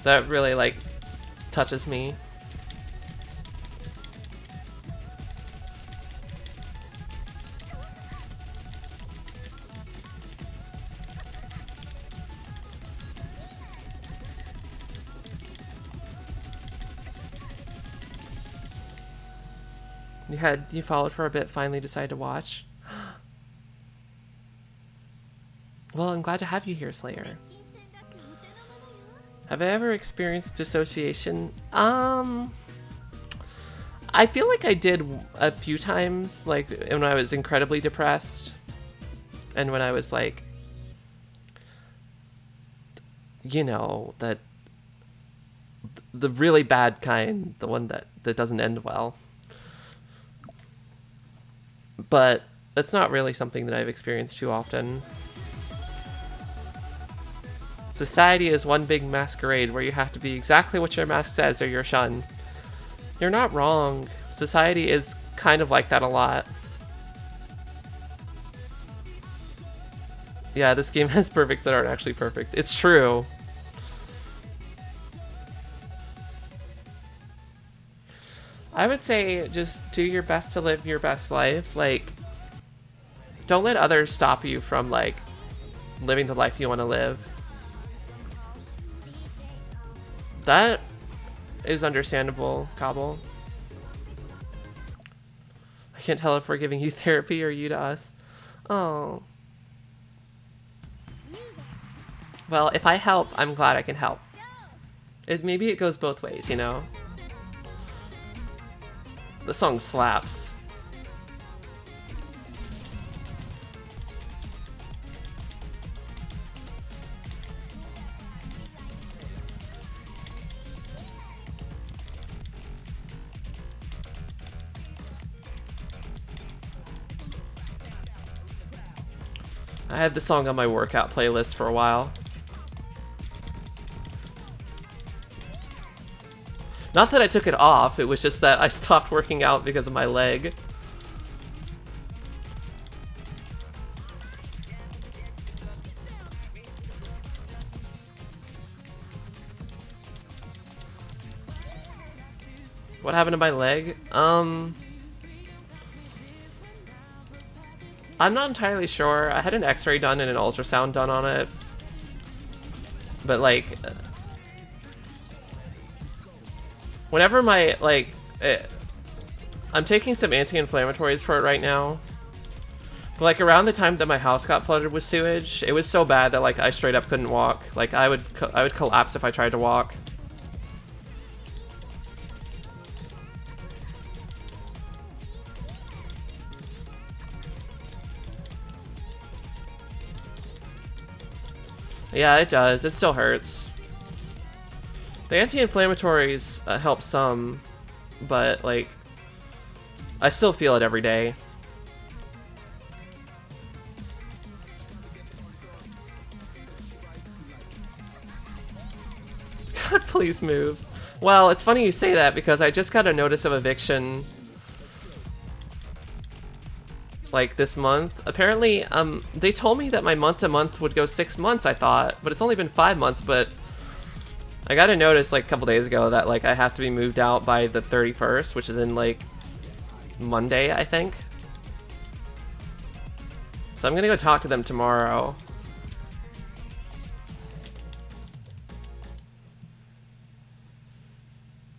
That really, like, touches me. You followed for a bit, finally decided to watch. Well, I'm glad to have you here, Slayer. Have I ever experienced dissociation? I feel like I did a few times, like when I was incredibly depressed and when I was like, you know, that the really bad kind, the one that doesn't end well. But that's not really something that I've experienced too often. Society is one big masquerade where you have to be exactly what your mask says or you're shunned. You're not wrong. Society is kind of like that a lot. Yeah, this game has perfects that aren't actually perfect. It's true. I would say just do your best to live your best life. Like, don't let others stop you from, like, living the life you want to live. That is understandable, Cobble. I can't tell if we're giving you therapy or you to us. Oh. Well, if I help, I'm glad I can help. Maybe it goes both ways, you know? The song slaps. I had the song on my workout playlist for a while. Not that I took it off, it was just that I stopped working out because of my leg. What happened to my leg? I'm not entirely sure. I had an x-ray done and an ultrasound done on it. But like, whenever my, like, I'm taking some anti-inflammatories for it right now. But like around the time that my house got flooded with sewage, it was so bad that like I straight up couldn't walk. Like I would collapse if I tried to walk. Yeah, it does. It still hurts. The anti-inflammatories help some, but like, I still feel it every day. God, please move. Well, it's funny you say that because I just got a notice of eviction like this month. Apparently, they told me that my month-to-month would go 6 months, I thought, but it's only been 5 months, but I got a notice like a couple days ago that like I have to be moved out by the 31st, which is in like Monday, I think. So I'm gonna go talk to them tomorrow.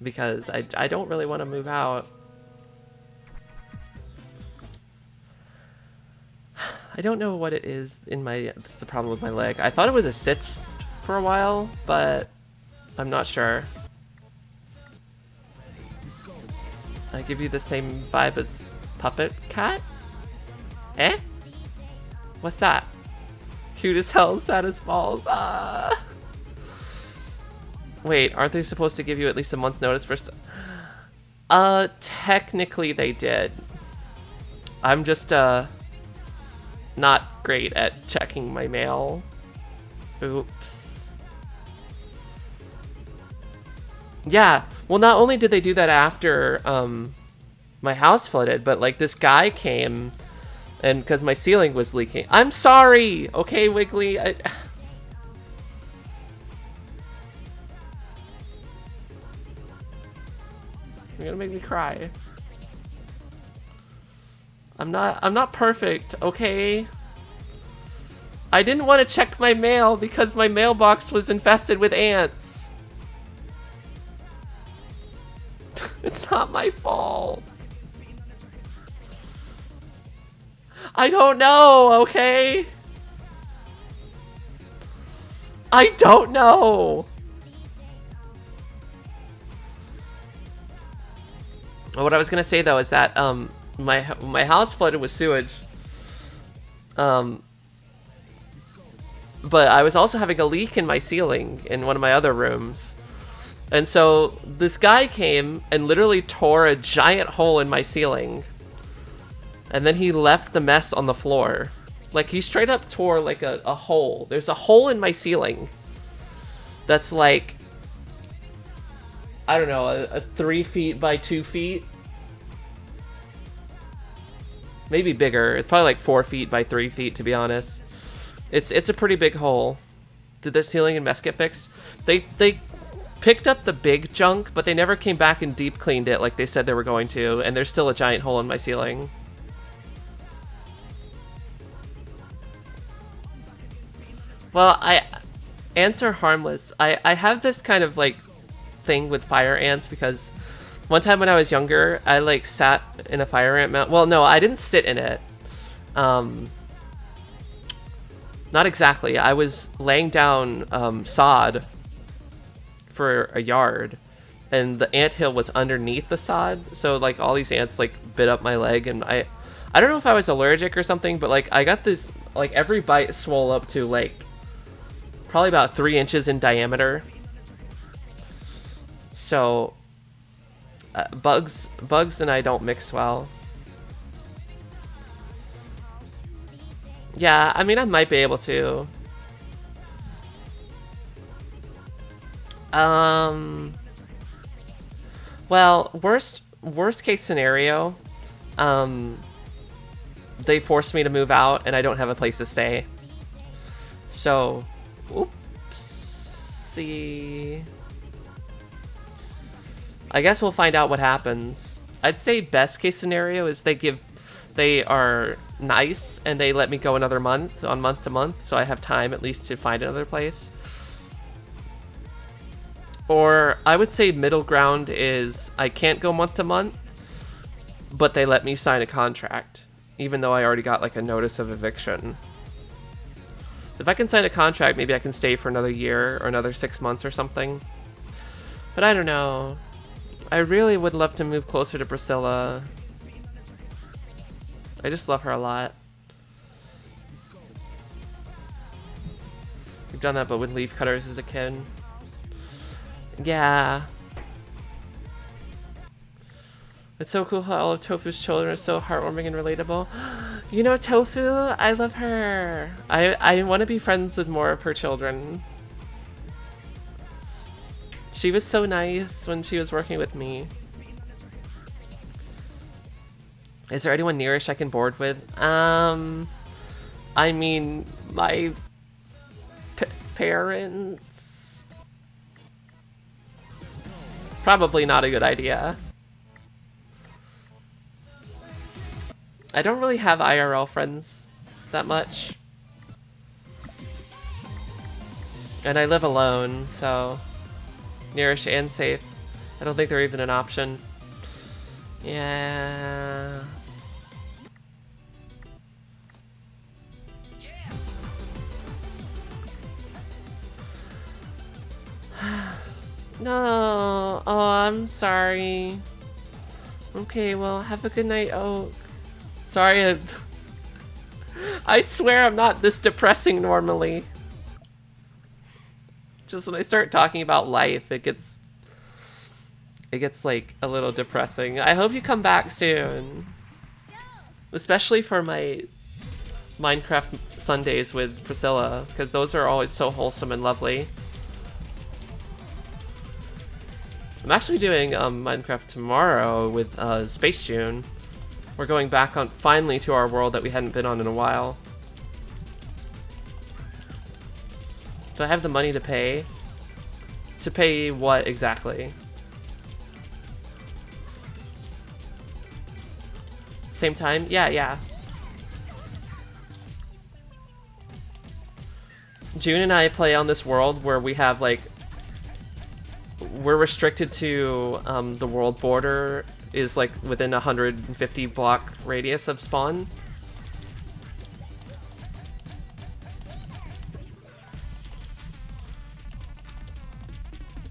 Because I don't really want to move out. I don't know what it is in my... This is the problem with my leg. I thought it was a cyst for a while, but I'm not sure. I give you the same vibe as Puppet Cat? Eh? What's that? Cute as hell, sad as balls. Ah. Wait, aren't they supposed to give you at least a month's notice for... Technically they did. I'm just not great at checking my mail. Oops. Yeah, well, not only did they do that after my house flooded, but like this guy came and because my ceiling was leaking. I'm sorry, okay, Wiggly. You're gonna make me cry. I'm not perfect, okay? I didn't want to check my mail because my mailbox was infested with ants. It's not my fault. I don't know, okay? I don't know. What I was gonna say though is that my house flooded with sewage. But I was also having a leak in my ceiling in one of my other rooms. And so this guy came and literally tore a giant hole in my ceiling. And then he left the mess on the floor. Like, he straight up tore, like, a hole. There's a hole in my ceiling that's, like, I don't know, a 3 feet by 2 feet. Maybe bigger. It's probably, like, 4 feet by 3 feet, to be honest. It's a pretty big hole. Did the ceiling and mess get fixed? They picked up the big junk, but they never came back and deep cleaned it like they said they were going to, and there's still a giant hole in my ceiling. Well, ants are harmless. I have this kind of like thing with fire ants because one time when I was younger, I like sat in a fire ant mound. Well, no, I didn't sit in it. Not exactly. I was laying down sod for a yard, and the anthill was underneath the sod. So like all these ants like bit up my leg, and I don't know if I was allergic or something, but like I got this, like every bite swole up to like probably about 3 inches in diameter. So bugs and I don't mix well. Yeah, I mean, I might be able to. Well, worst case scenario, they force me to move out and I don't have a place to stay. So, oopsie. I guess we'll find out what happens. I'd say best case scenario is they are nice and they let me go another month to month, so I have time at least to find another place. Or I would say middle ground is I can't go month to month, but they let me sign a contract, even though I already got like a notice of eviction. So if I can sign a contract, maybe I can stay for another year or another 6 months or something. But I don't know. I really would love to move closer to Priscilla. I just love her a lot. We've done that, but with leaf cutters as a kid. Yeah. It's so cool how all of Tofu's children are so heartwarming and relatable. You know Tofu? I love her. I want to be friends with more of her children. She was so nice when she was working with me. Is there anyone nearish I can board with? I mean, my parents? Probably not a good idea. I don't really have IRL friends that much. And I live alone, so nearish and safe. I don't think they're even an option. Yeah. No. Oh, I'm sorry. Okay, well, have a good night, Oak. Sorry, I swear I'm not this depressing normally. Just when I start talking about life, it gets like a little depressing. I hope you come back soon. Especially for my Minecraft Sundays with Priscilla, because those are always so wholesome and lovely. I'm actually doing Minecraft tomorrow with Space June. We're going back on finally to our world that we hadn't been on in a while. Do I have the money to pay? To pay what exactly? Same time? Yeah. June and I play on this world where we have like, we're restricted to the world border is like within a 150 block radius of spawn.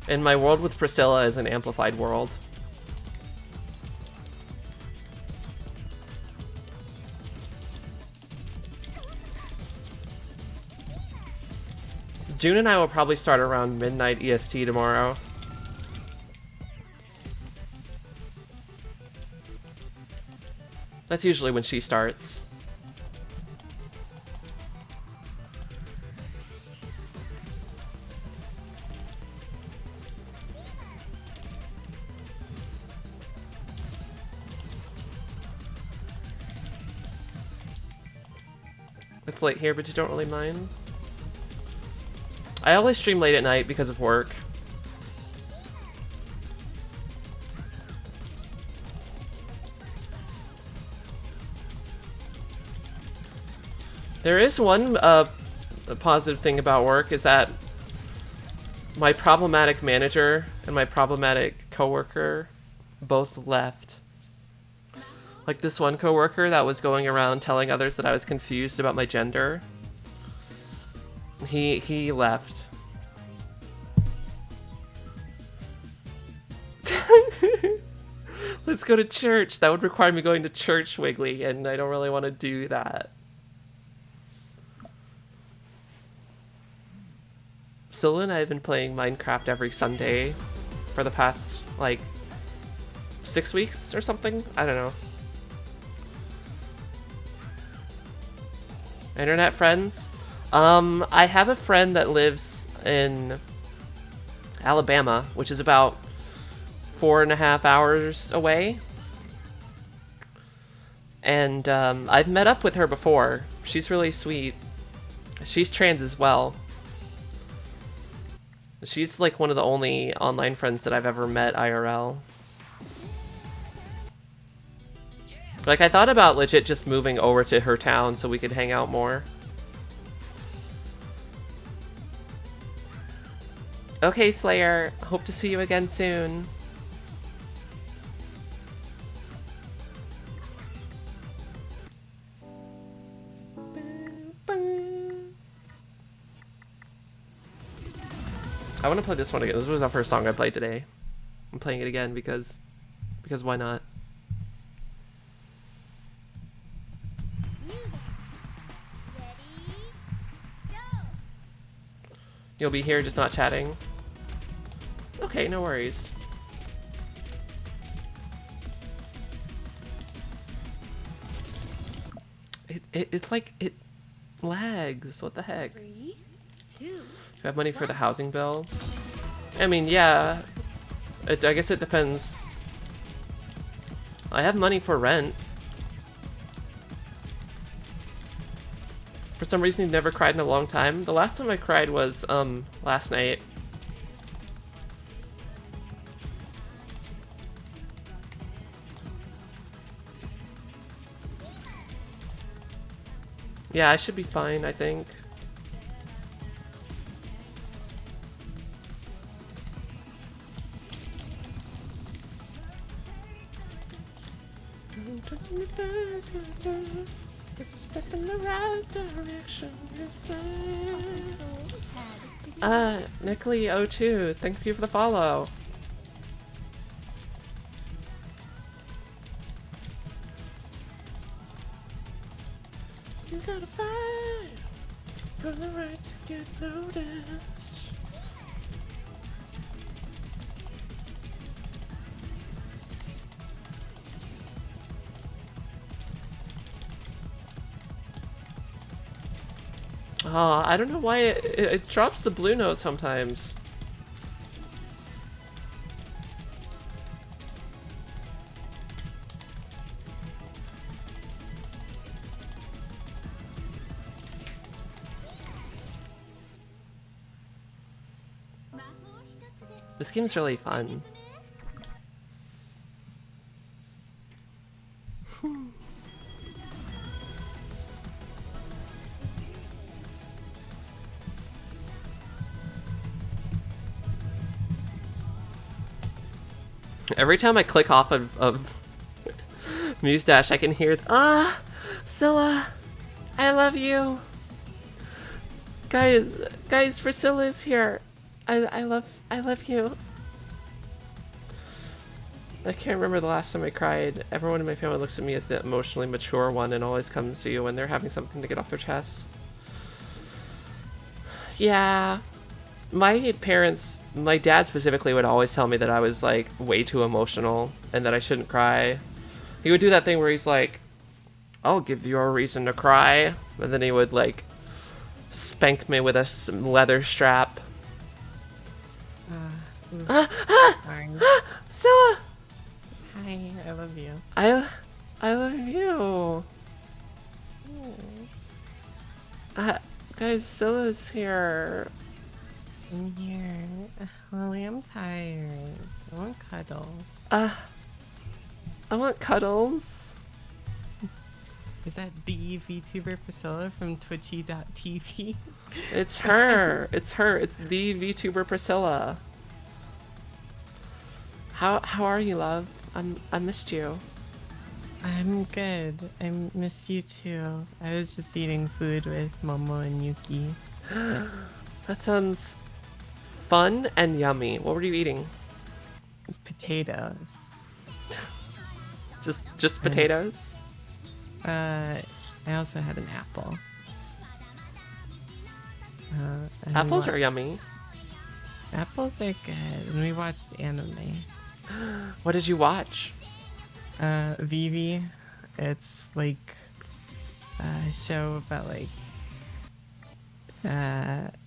And my world with Priscilla is an amplified world. June and I will probably start around midnight EST tomorrow. That's usually when she starts. It's late here, but you don't really mind. I always stream late at night because of work. There is one positive thing about work is that my problematic manager and my problematic coworker both left. Like this one coworker that was going around telling others that I was confused about my gender. He left. Let's go to church. That would require me going to church, Wiggly, and I don't really want to do that. Scylla and I have been playing Minecraft every Sunday for the past, like, 6 weeks or something? I don't know. Internet friends? I have a friend that lives in Alabama, which is about 4.5 hours away. And I've met up with her before. She's really sweet. She's trans as well. She's like one of the only online friends that I've ever met IRL. Like, I thought about legit just moving over to her town so we could hang out more. Okay, Slayer. Hope to see you again soon. I want to play this one again. This was the first song I played today. I'm playing it again because why not? You'll be here, just not chatting. Okay, no worries. It's like it lags. What the heck? 3, 2, Do I have money for the housing bill? I mean, yeah. I guess it depends. I have money for rent. For some reason, you've never cried in a long time. The last time I cried was last night. Yeah, I should be fine, I think. Step in the right direction. Nickly02, thank you for the follow. You gotta fight for the right to get noticed. I don't know why it drops the blue note sometimes. This game's really fun. Every time I click off of Muse Dash, I can hear, Scylla, I love you. Guys, Priscilla's here. I love you. I can't remember the last time I cried. Everyone in my family looks at me as the emotionally mature one and always comes to you when they're having something to get off their chest. Yeah. My parents, my dad specifically, would always tell me that I was like way too emotional and that I shouldn't cry. He would do that thing where he's like, I'll give you a reason to cry. And then he would like spank me with a leather strap. Scylla! Hi, I love you. I love you. Guys, Scylla's here. I'm here. Lily, I'm tired. I want cuddles. I want cuddles. Is that the VTuber Priscilla from Twitchy.tv? It's her. It's her. It's the VTuber Priscilla. How are you, love? I missed you. I'm good. I missed you too. I was just eating food with Momo and Yuki. That sounds fun and yummy. What were you eating? Potatoes. Just potatoes? I also had an apple. And Apples we are yummy. Apples are good. And we watched anime. What did you watch? Vivi. It's like a show about like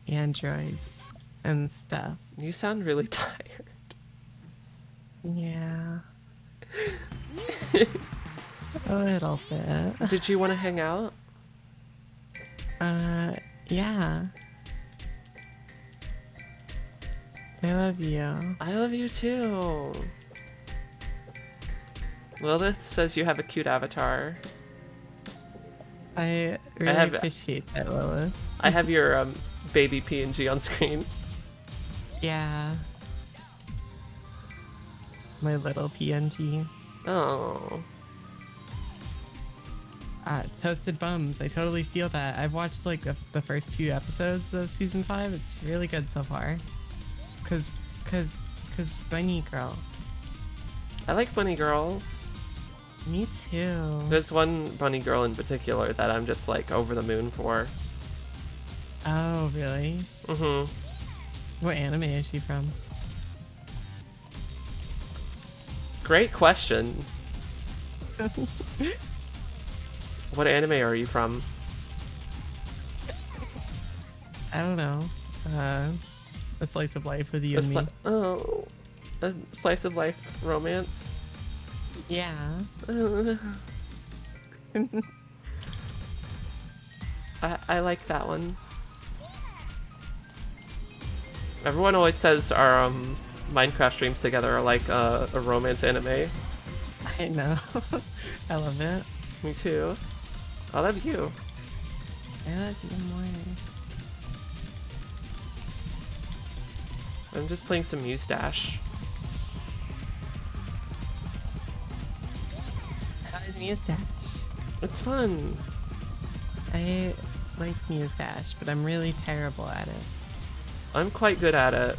androids and stuff. You sound really tired. Yeah. A little bit. Did you want to hang out? Yeah. I love you. I love you too. Lilith says you have a cute avatar. I really appreciate that, Lilith. I have your baby PNG on screen. Yeah. My little PNG. Oh. Toasted Bums. I totally feel that. I've watched like the first few episodes of season 5. It's really good so far. Cause Bunny Girl. I like bunny girls. Me too. There's one bunny girl in particular that I'm just like over the moon for. Oh, really? Mm-hmm. What anime is she from? Great question. What anime are you from? I don't know. A slice of life with you and me. A slice of life romance. Yeah. I like that one. Everyone always says our Minecraft streams together are like a romance anime. I know. I love it. Me too. I love you. I love you more. I'm just playing some Muse Dash. How is Muse Dash? It's fun. I like Muse Dash, but I'm really terrible at it. I'm quite good at it.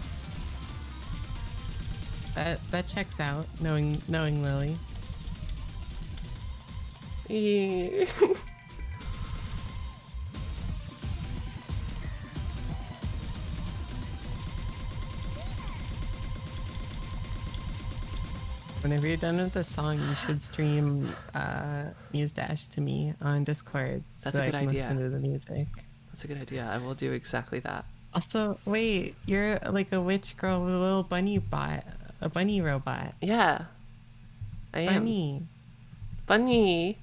That checks out, knowing Lily. Whenever you're done with the song, you should stream Muse Dash to me on Discord That's so a I good can idea. listen to the music. That's a good idea. I will do exactly that. Also, wait, you're like a witch girl with a little bunny bot, a bunny robot. Yeah, I am. Bunny. Bunny.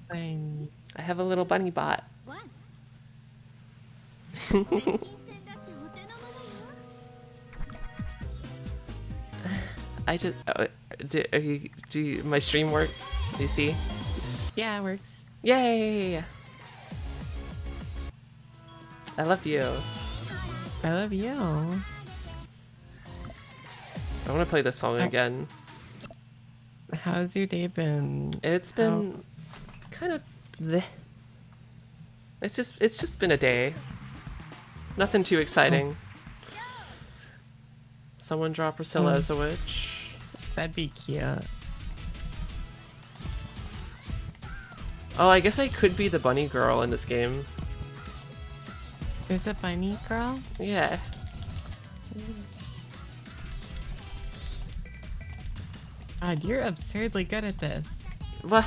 Bunny. I have a little bunny bot. ワン接近戦だってお手の物よ I just my stream work? Do you see? Yeah, it works. Yay! I love you. I love you. I want to play this song again. How's your day been? It's been kind of bleh. It's just been a day. Nothing too exciting. Someone draw Priscilla as a witch. That'd be cute. Oh, I guess I could be the bunny girl in this game. There's a bunny girl? Yeah. God, you're absurdly good at this. What?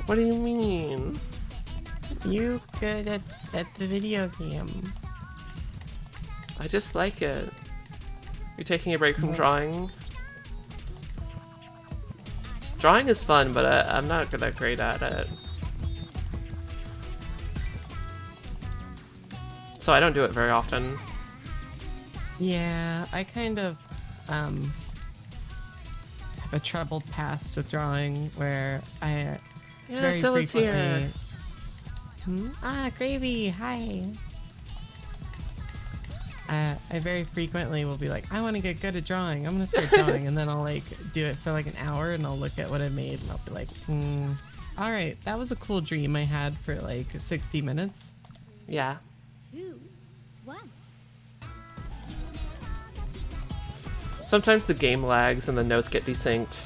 What do you mean? You good at the video game. I just like it. You're taking a break from drawing? Drawing is fun, but I'm not that great at it. So I don't do it very often. Yeah, I kind of have a troubled past with drawing where I very Scylla's frequently... here. Ah, Gravy, hi. I very frequently will be like, I want to get good at drawing. I'm gonna start drawing, and then I'll like do it for like an hour, and I'll look at what I made, and I'll be like, all right, that was a cool dream I had for like 60 minutes. Yeah. 2 1 Sometimes the game lags and the notes get desynced.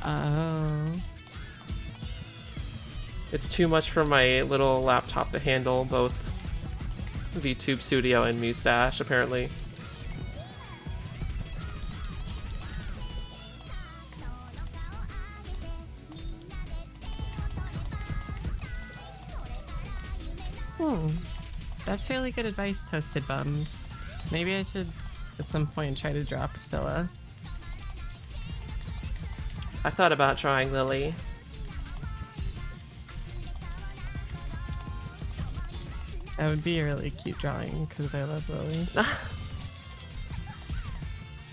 Oh. It's too much for my little laptop to handle both VTube Studio and Muse Dash, apparently. That's really good advice, Toasted Bums. Maybe I should at some point try to draw Priscilla. I thought about drawing Lily. That would be a really cute drawing because I love Lily.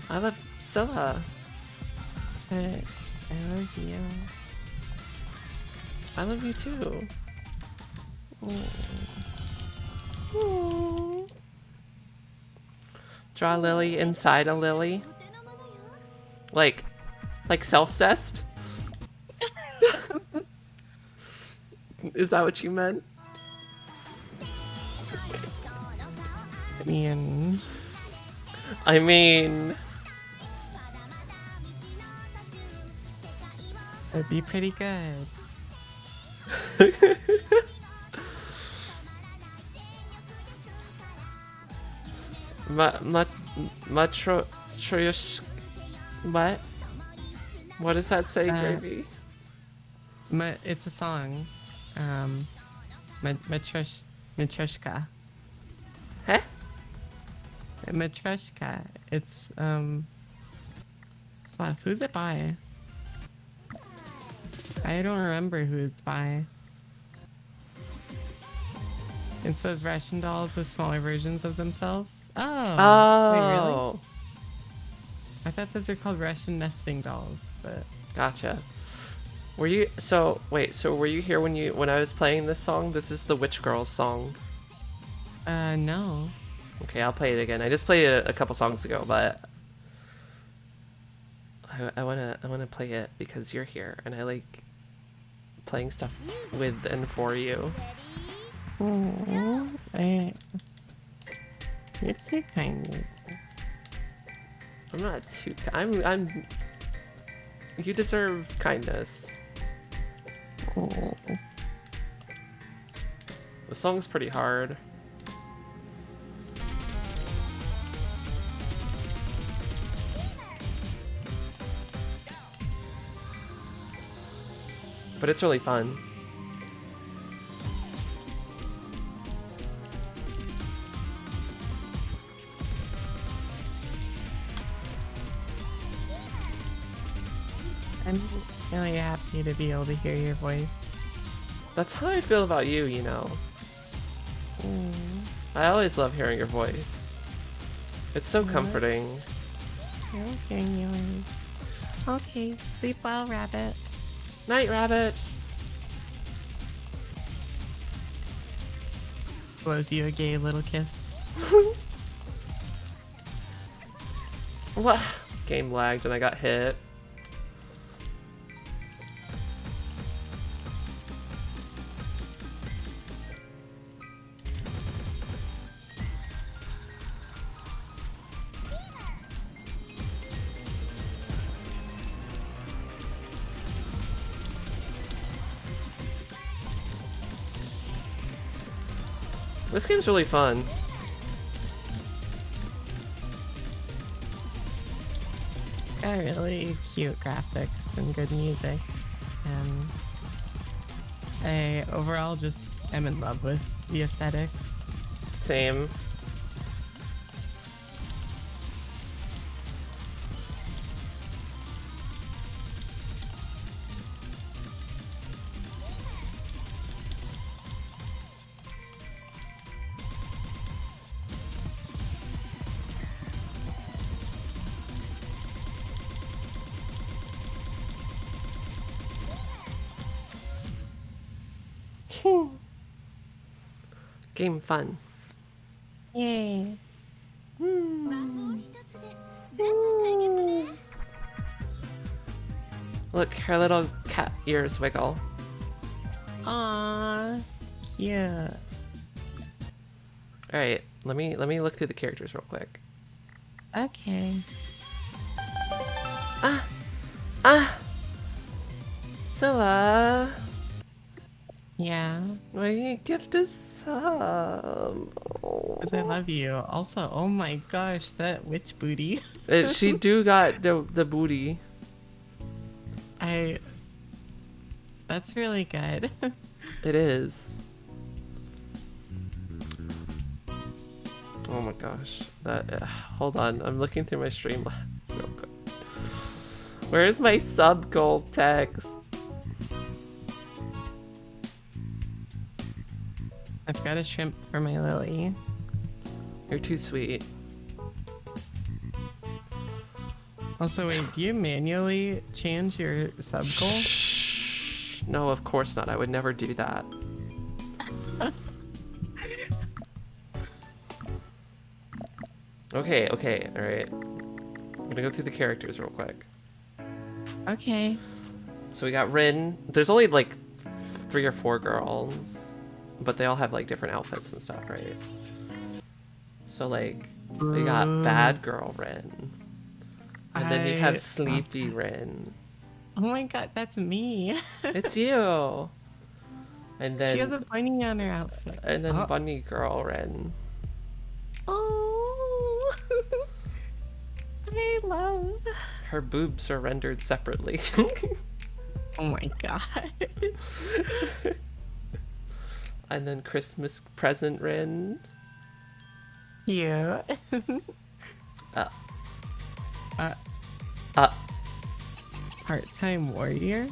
I love Scylla. I love you. I love you too. Draw Lily inside a lily. Like self-cessed? Is that what you meant? I mean, I mean, it'd be pretty good. What? What does that say, Gravy? It's a song. Matryoshka. Huh? Matryoshka. It's fuck, who's it by? I don't remember who it's by. It's those Russian dolls with smaller versions of themselves. Oh. Wait, really? I thought those are called Russian nesting dolls, but Gotcha. Were you were you here when I was playing this song? This is the Witch Girls song. No. Okay, I'll play it again. I just played it a couple songs ago, but I wanna play it because you're here and I like playing stuff with and for you. You're too kind. I'm not too. I'm. You deserve kindness. The song's pretty hard. But it's really fun. I'm really happy to be able to hear your voice. That's how I feel about you, you know. I always love hearing your voice. It's so comforting. I love hearing yours. Okay, sleep well, rabbit. Night, rabbit. Blows you a gay little kiss. What? Game lagged and I got hit. This game's really fun. It's got really cute graphics and good music. And I overall just am in love with the aesthetic. Same. Game fun. Yay. Look, her little cat ears wiggle. Aww. Cute. Alright, let me look through the characters real quick. Okay. Scylla, Yeah. will you gift us some? Because I love you. Also, oh my gosh, that witch booty. She do got the booty. That's really good. It is. Oh my gosh. That hold on, I'm looking through my stream real quick. Where's my sub goal text? I've got a shrimp for my Lily. You're too sweet. Also, wait, do you manually change your sub goal? No, of course not. I would never do that. Okay, alright. I'm gonna go through the characters real quick. Okay. So we got Rin. There's only like 3 or 4 girls, but they all have like different outfits and stuff, right? So like, we got Bad Girl Rin. And then you have Sleepy Rin. Oh my god, that's me. It's you. And then She has a bunny on her outfit. And then Bunny Girl Rin. Oh. I love. Her boobs are rendered separately. Oh my god. And then Christmas Present Rin. Yeah. Part-time warrior?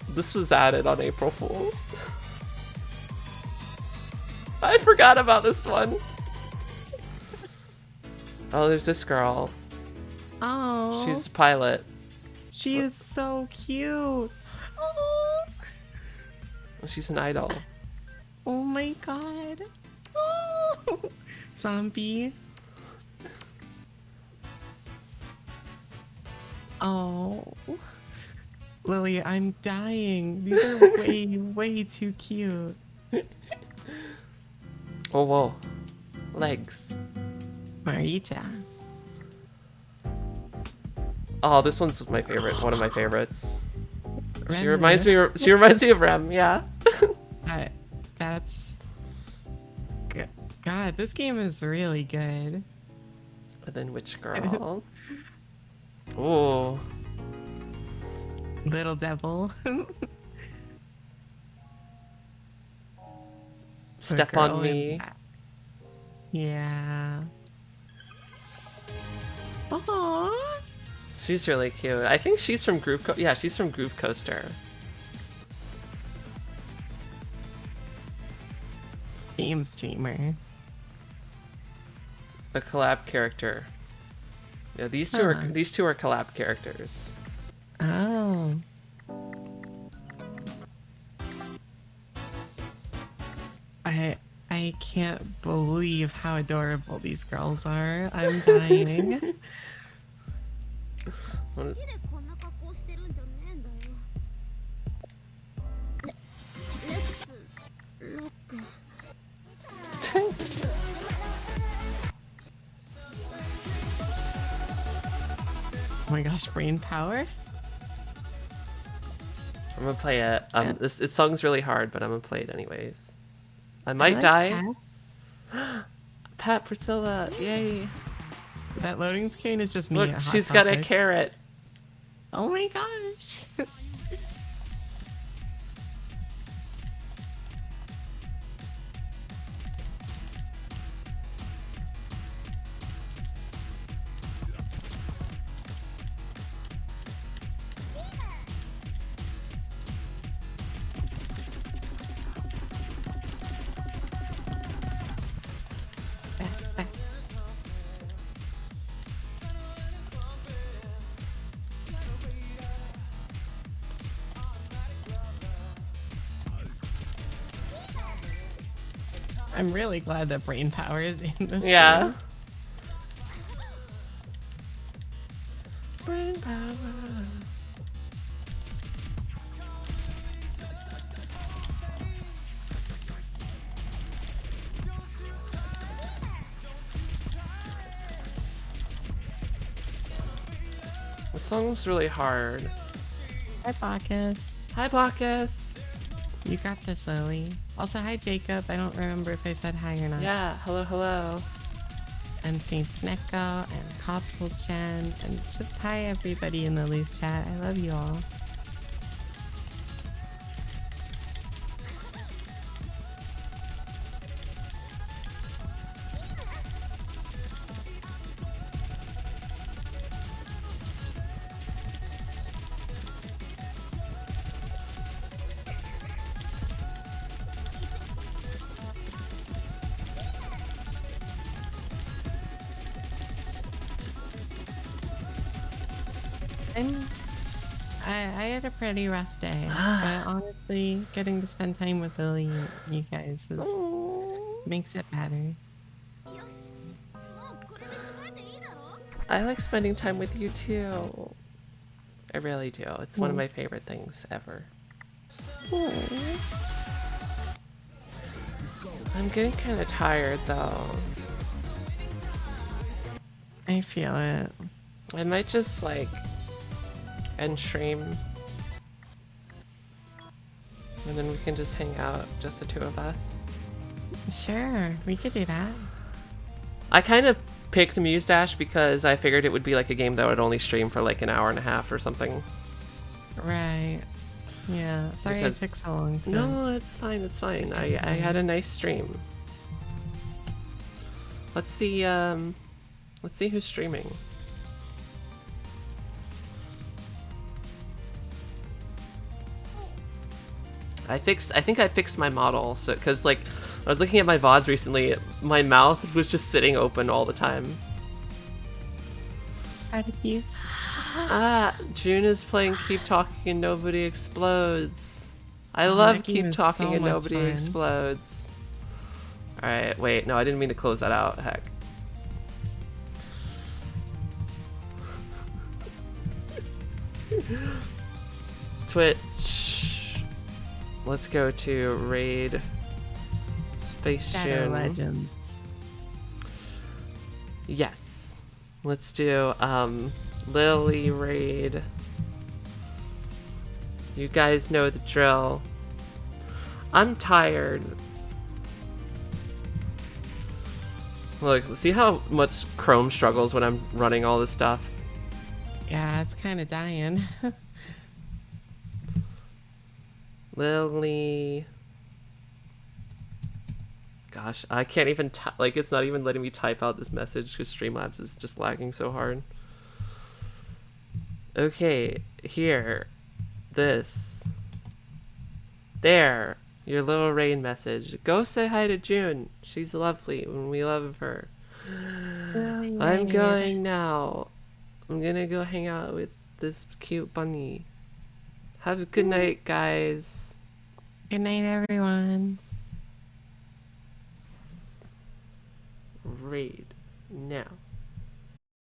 This was added on April Fool's. I forgot about this one. Oh, there's this girl. Oh. She's a pilot. She is so cute. Oh. She's an idol. Oh my god. Oh. Zombie. Oh. Lily, I'm dying. These are way too cute. Oh, whoa. Legs. Marita. Oh, this one's my favorite. One of my favorites. She Rem reminds me of Rem, yeah. That's... God, this game is really good. And then which girl? Oh. Little devil. Step on me. Yeah. Aww. She's really cute. I think she's from yeah, she's from Groove Coaster. Game streamer. A collab character. Yeah, these two are collab characters. Oh. I can't believe how adorable these girls are. I'm dying. 好きでこんな格好してるんじゃねえんだよ。レッツロック。Oh my gosh, brain power? I'm gonna play it. This song's really hard, but I'm gonna play it anyways. I I might like die. Pat. Pat Priscilla, yay! That loading screen is just me. Look, at Hot she's got a Topic. carrot. Oh my gosh. I'm really glad that brain power is in this. Yeah. game. Brain power. The song's really hard. Hi, Bacchus. Hi, Bacchus. You got this, Lily. Also, hi, Jacob. I don't remember if I said hi or not. Yeah, hello. And Saint Neko and Coppel Chen. And just hi, everybody in Lily's chat. I love you all. I had a pretty rough day, but honestly, getting to spend time with Lily and you guys makes it better. よし。もうこれで答えていいだろ。 I like spending time with you too. I really do. It's one of my favorite things ever. I'm getting kind of tired though. I feel it. I might just like end stream. And then we can just hang out, just the two of us. Sure, we could do that. I kind of picked Muse Dash because I figured it would be like a game that would only stream for like an hour and a half or something. Right. Yeah. Sorry Because- it took so long. To... No, it's fine, it's fine. I had a nice stream. Let's see who's streaming. I think I fixed my model, so because like I was looking at my VODs recently, my mouth was just sitting open all the time. How did you? June is playing Keep Talking and Nobody Explodes. I Oh, love that game Keep is Talking so and much Nobody fun. Explodes. Alright, wait, no, I didn't mean to close that out, heck. Twitch. Let's go to Raid Space Shadow June. Legends. Yes. Let's do Lily Raid. You guys know the drill. I'm tired. Look, see how much Chrome struggles when I'm running all this stuff? Yeah, it's kind of dying. Lily. Gosh, I can't even like it's not even letting me type out this message because Streamlabs is just lagging so hard. Okay, here. This. There. Your little rain message. Go say hi to June. She's lovely and we love her. I'm going now. I'm gonna go hang out with this cute bunny. Have a good night, guys. Good night, everyone. Raid now.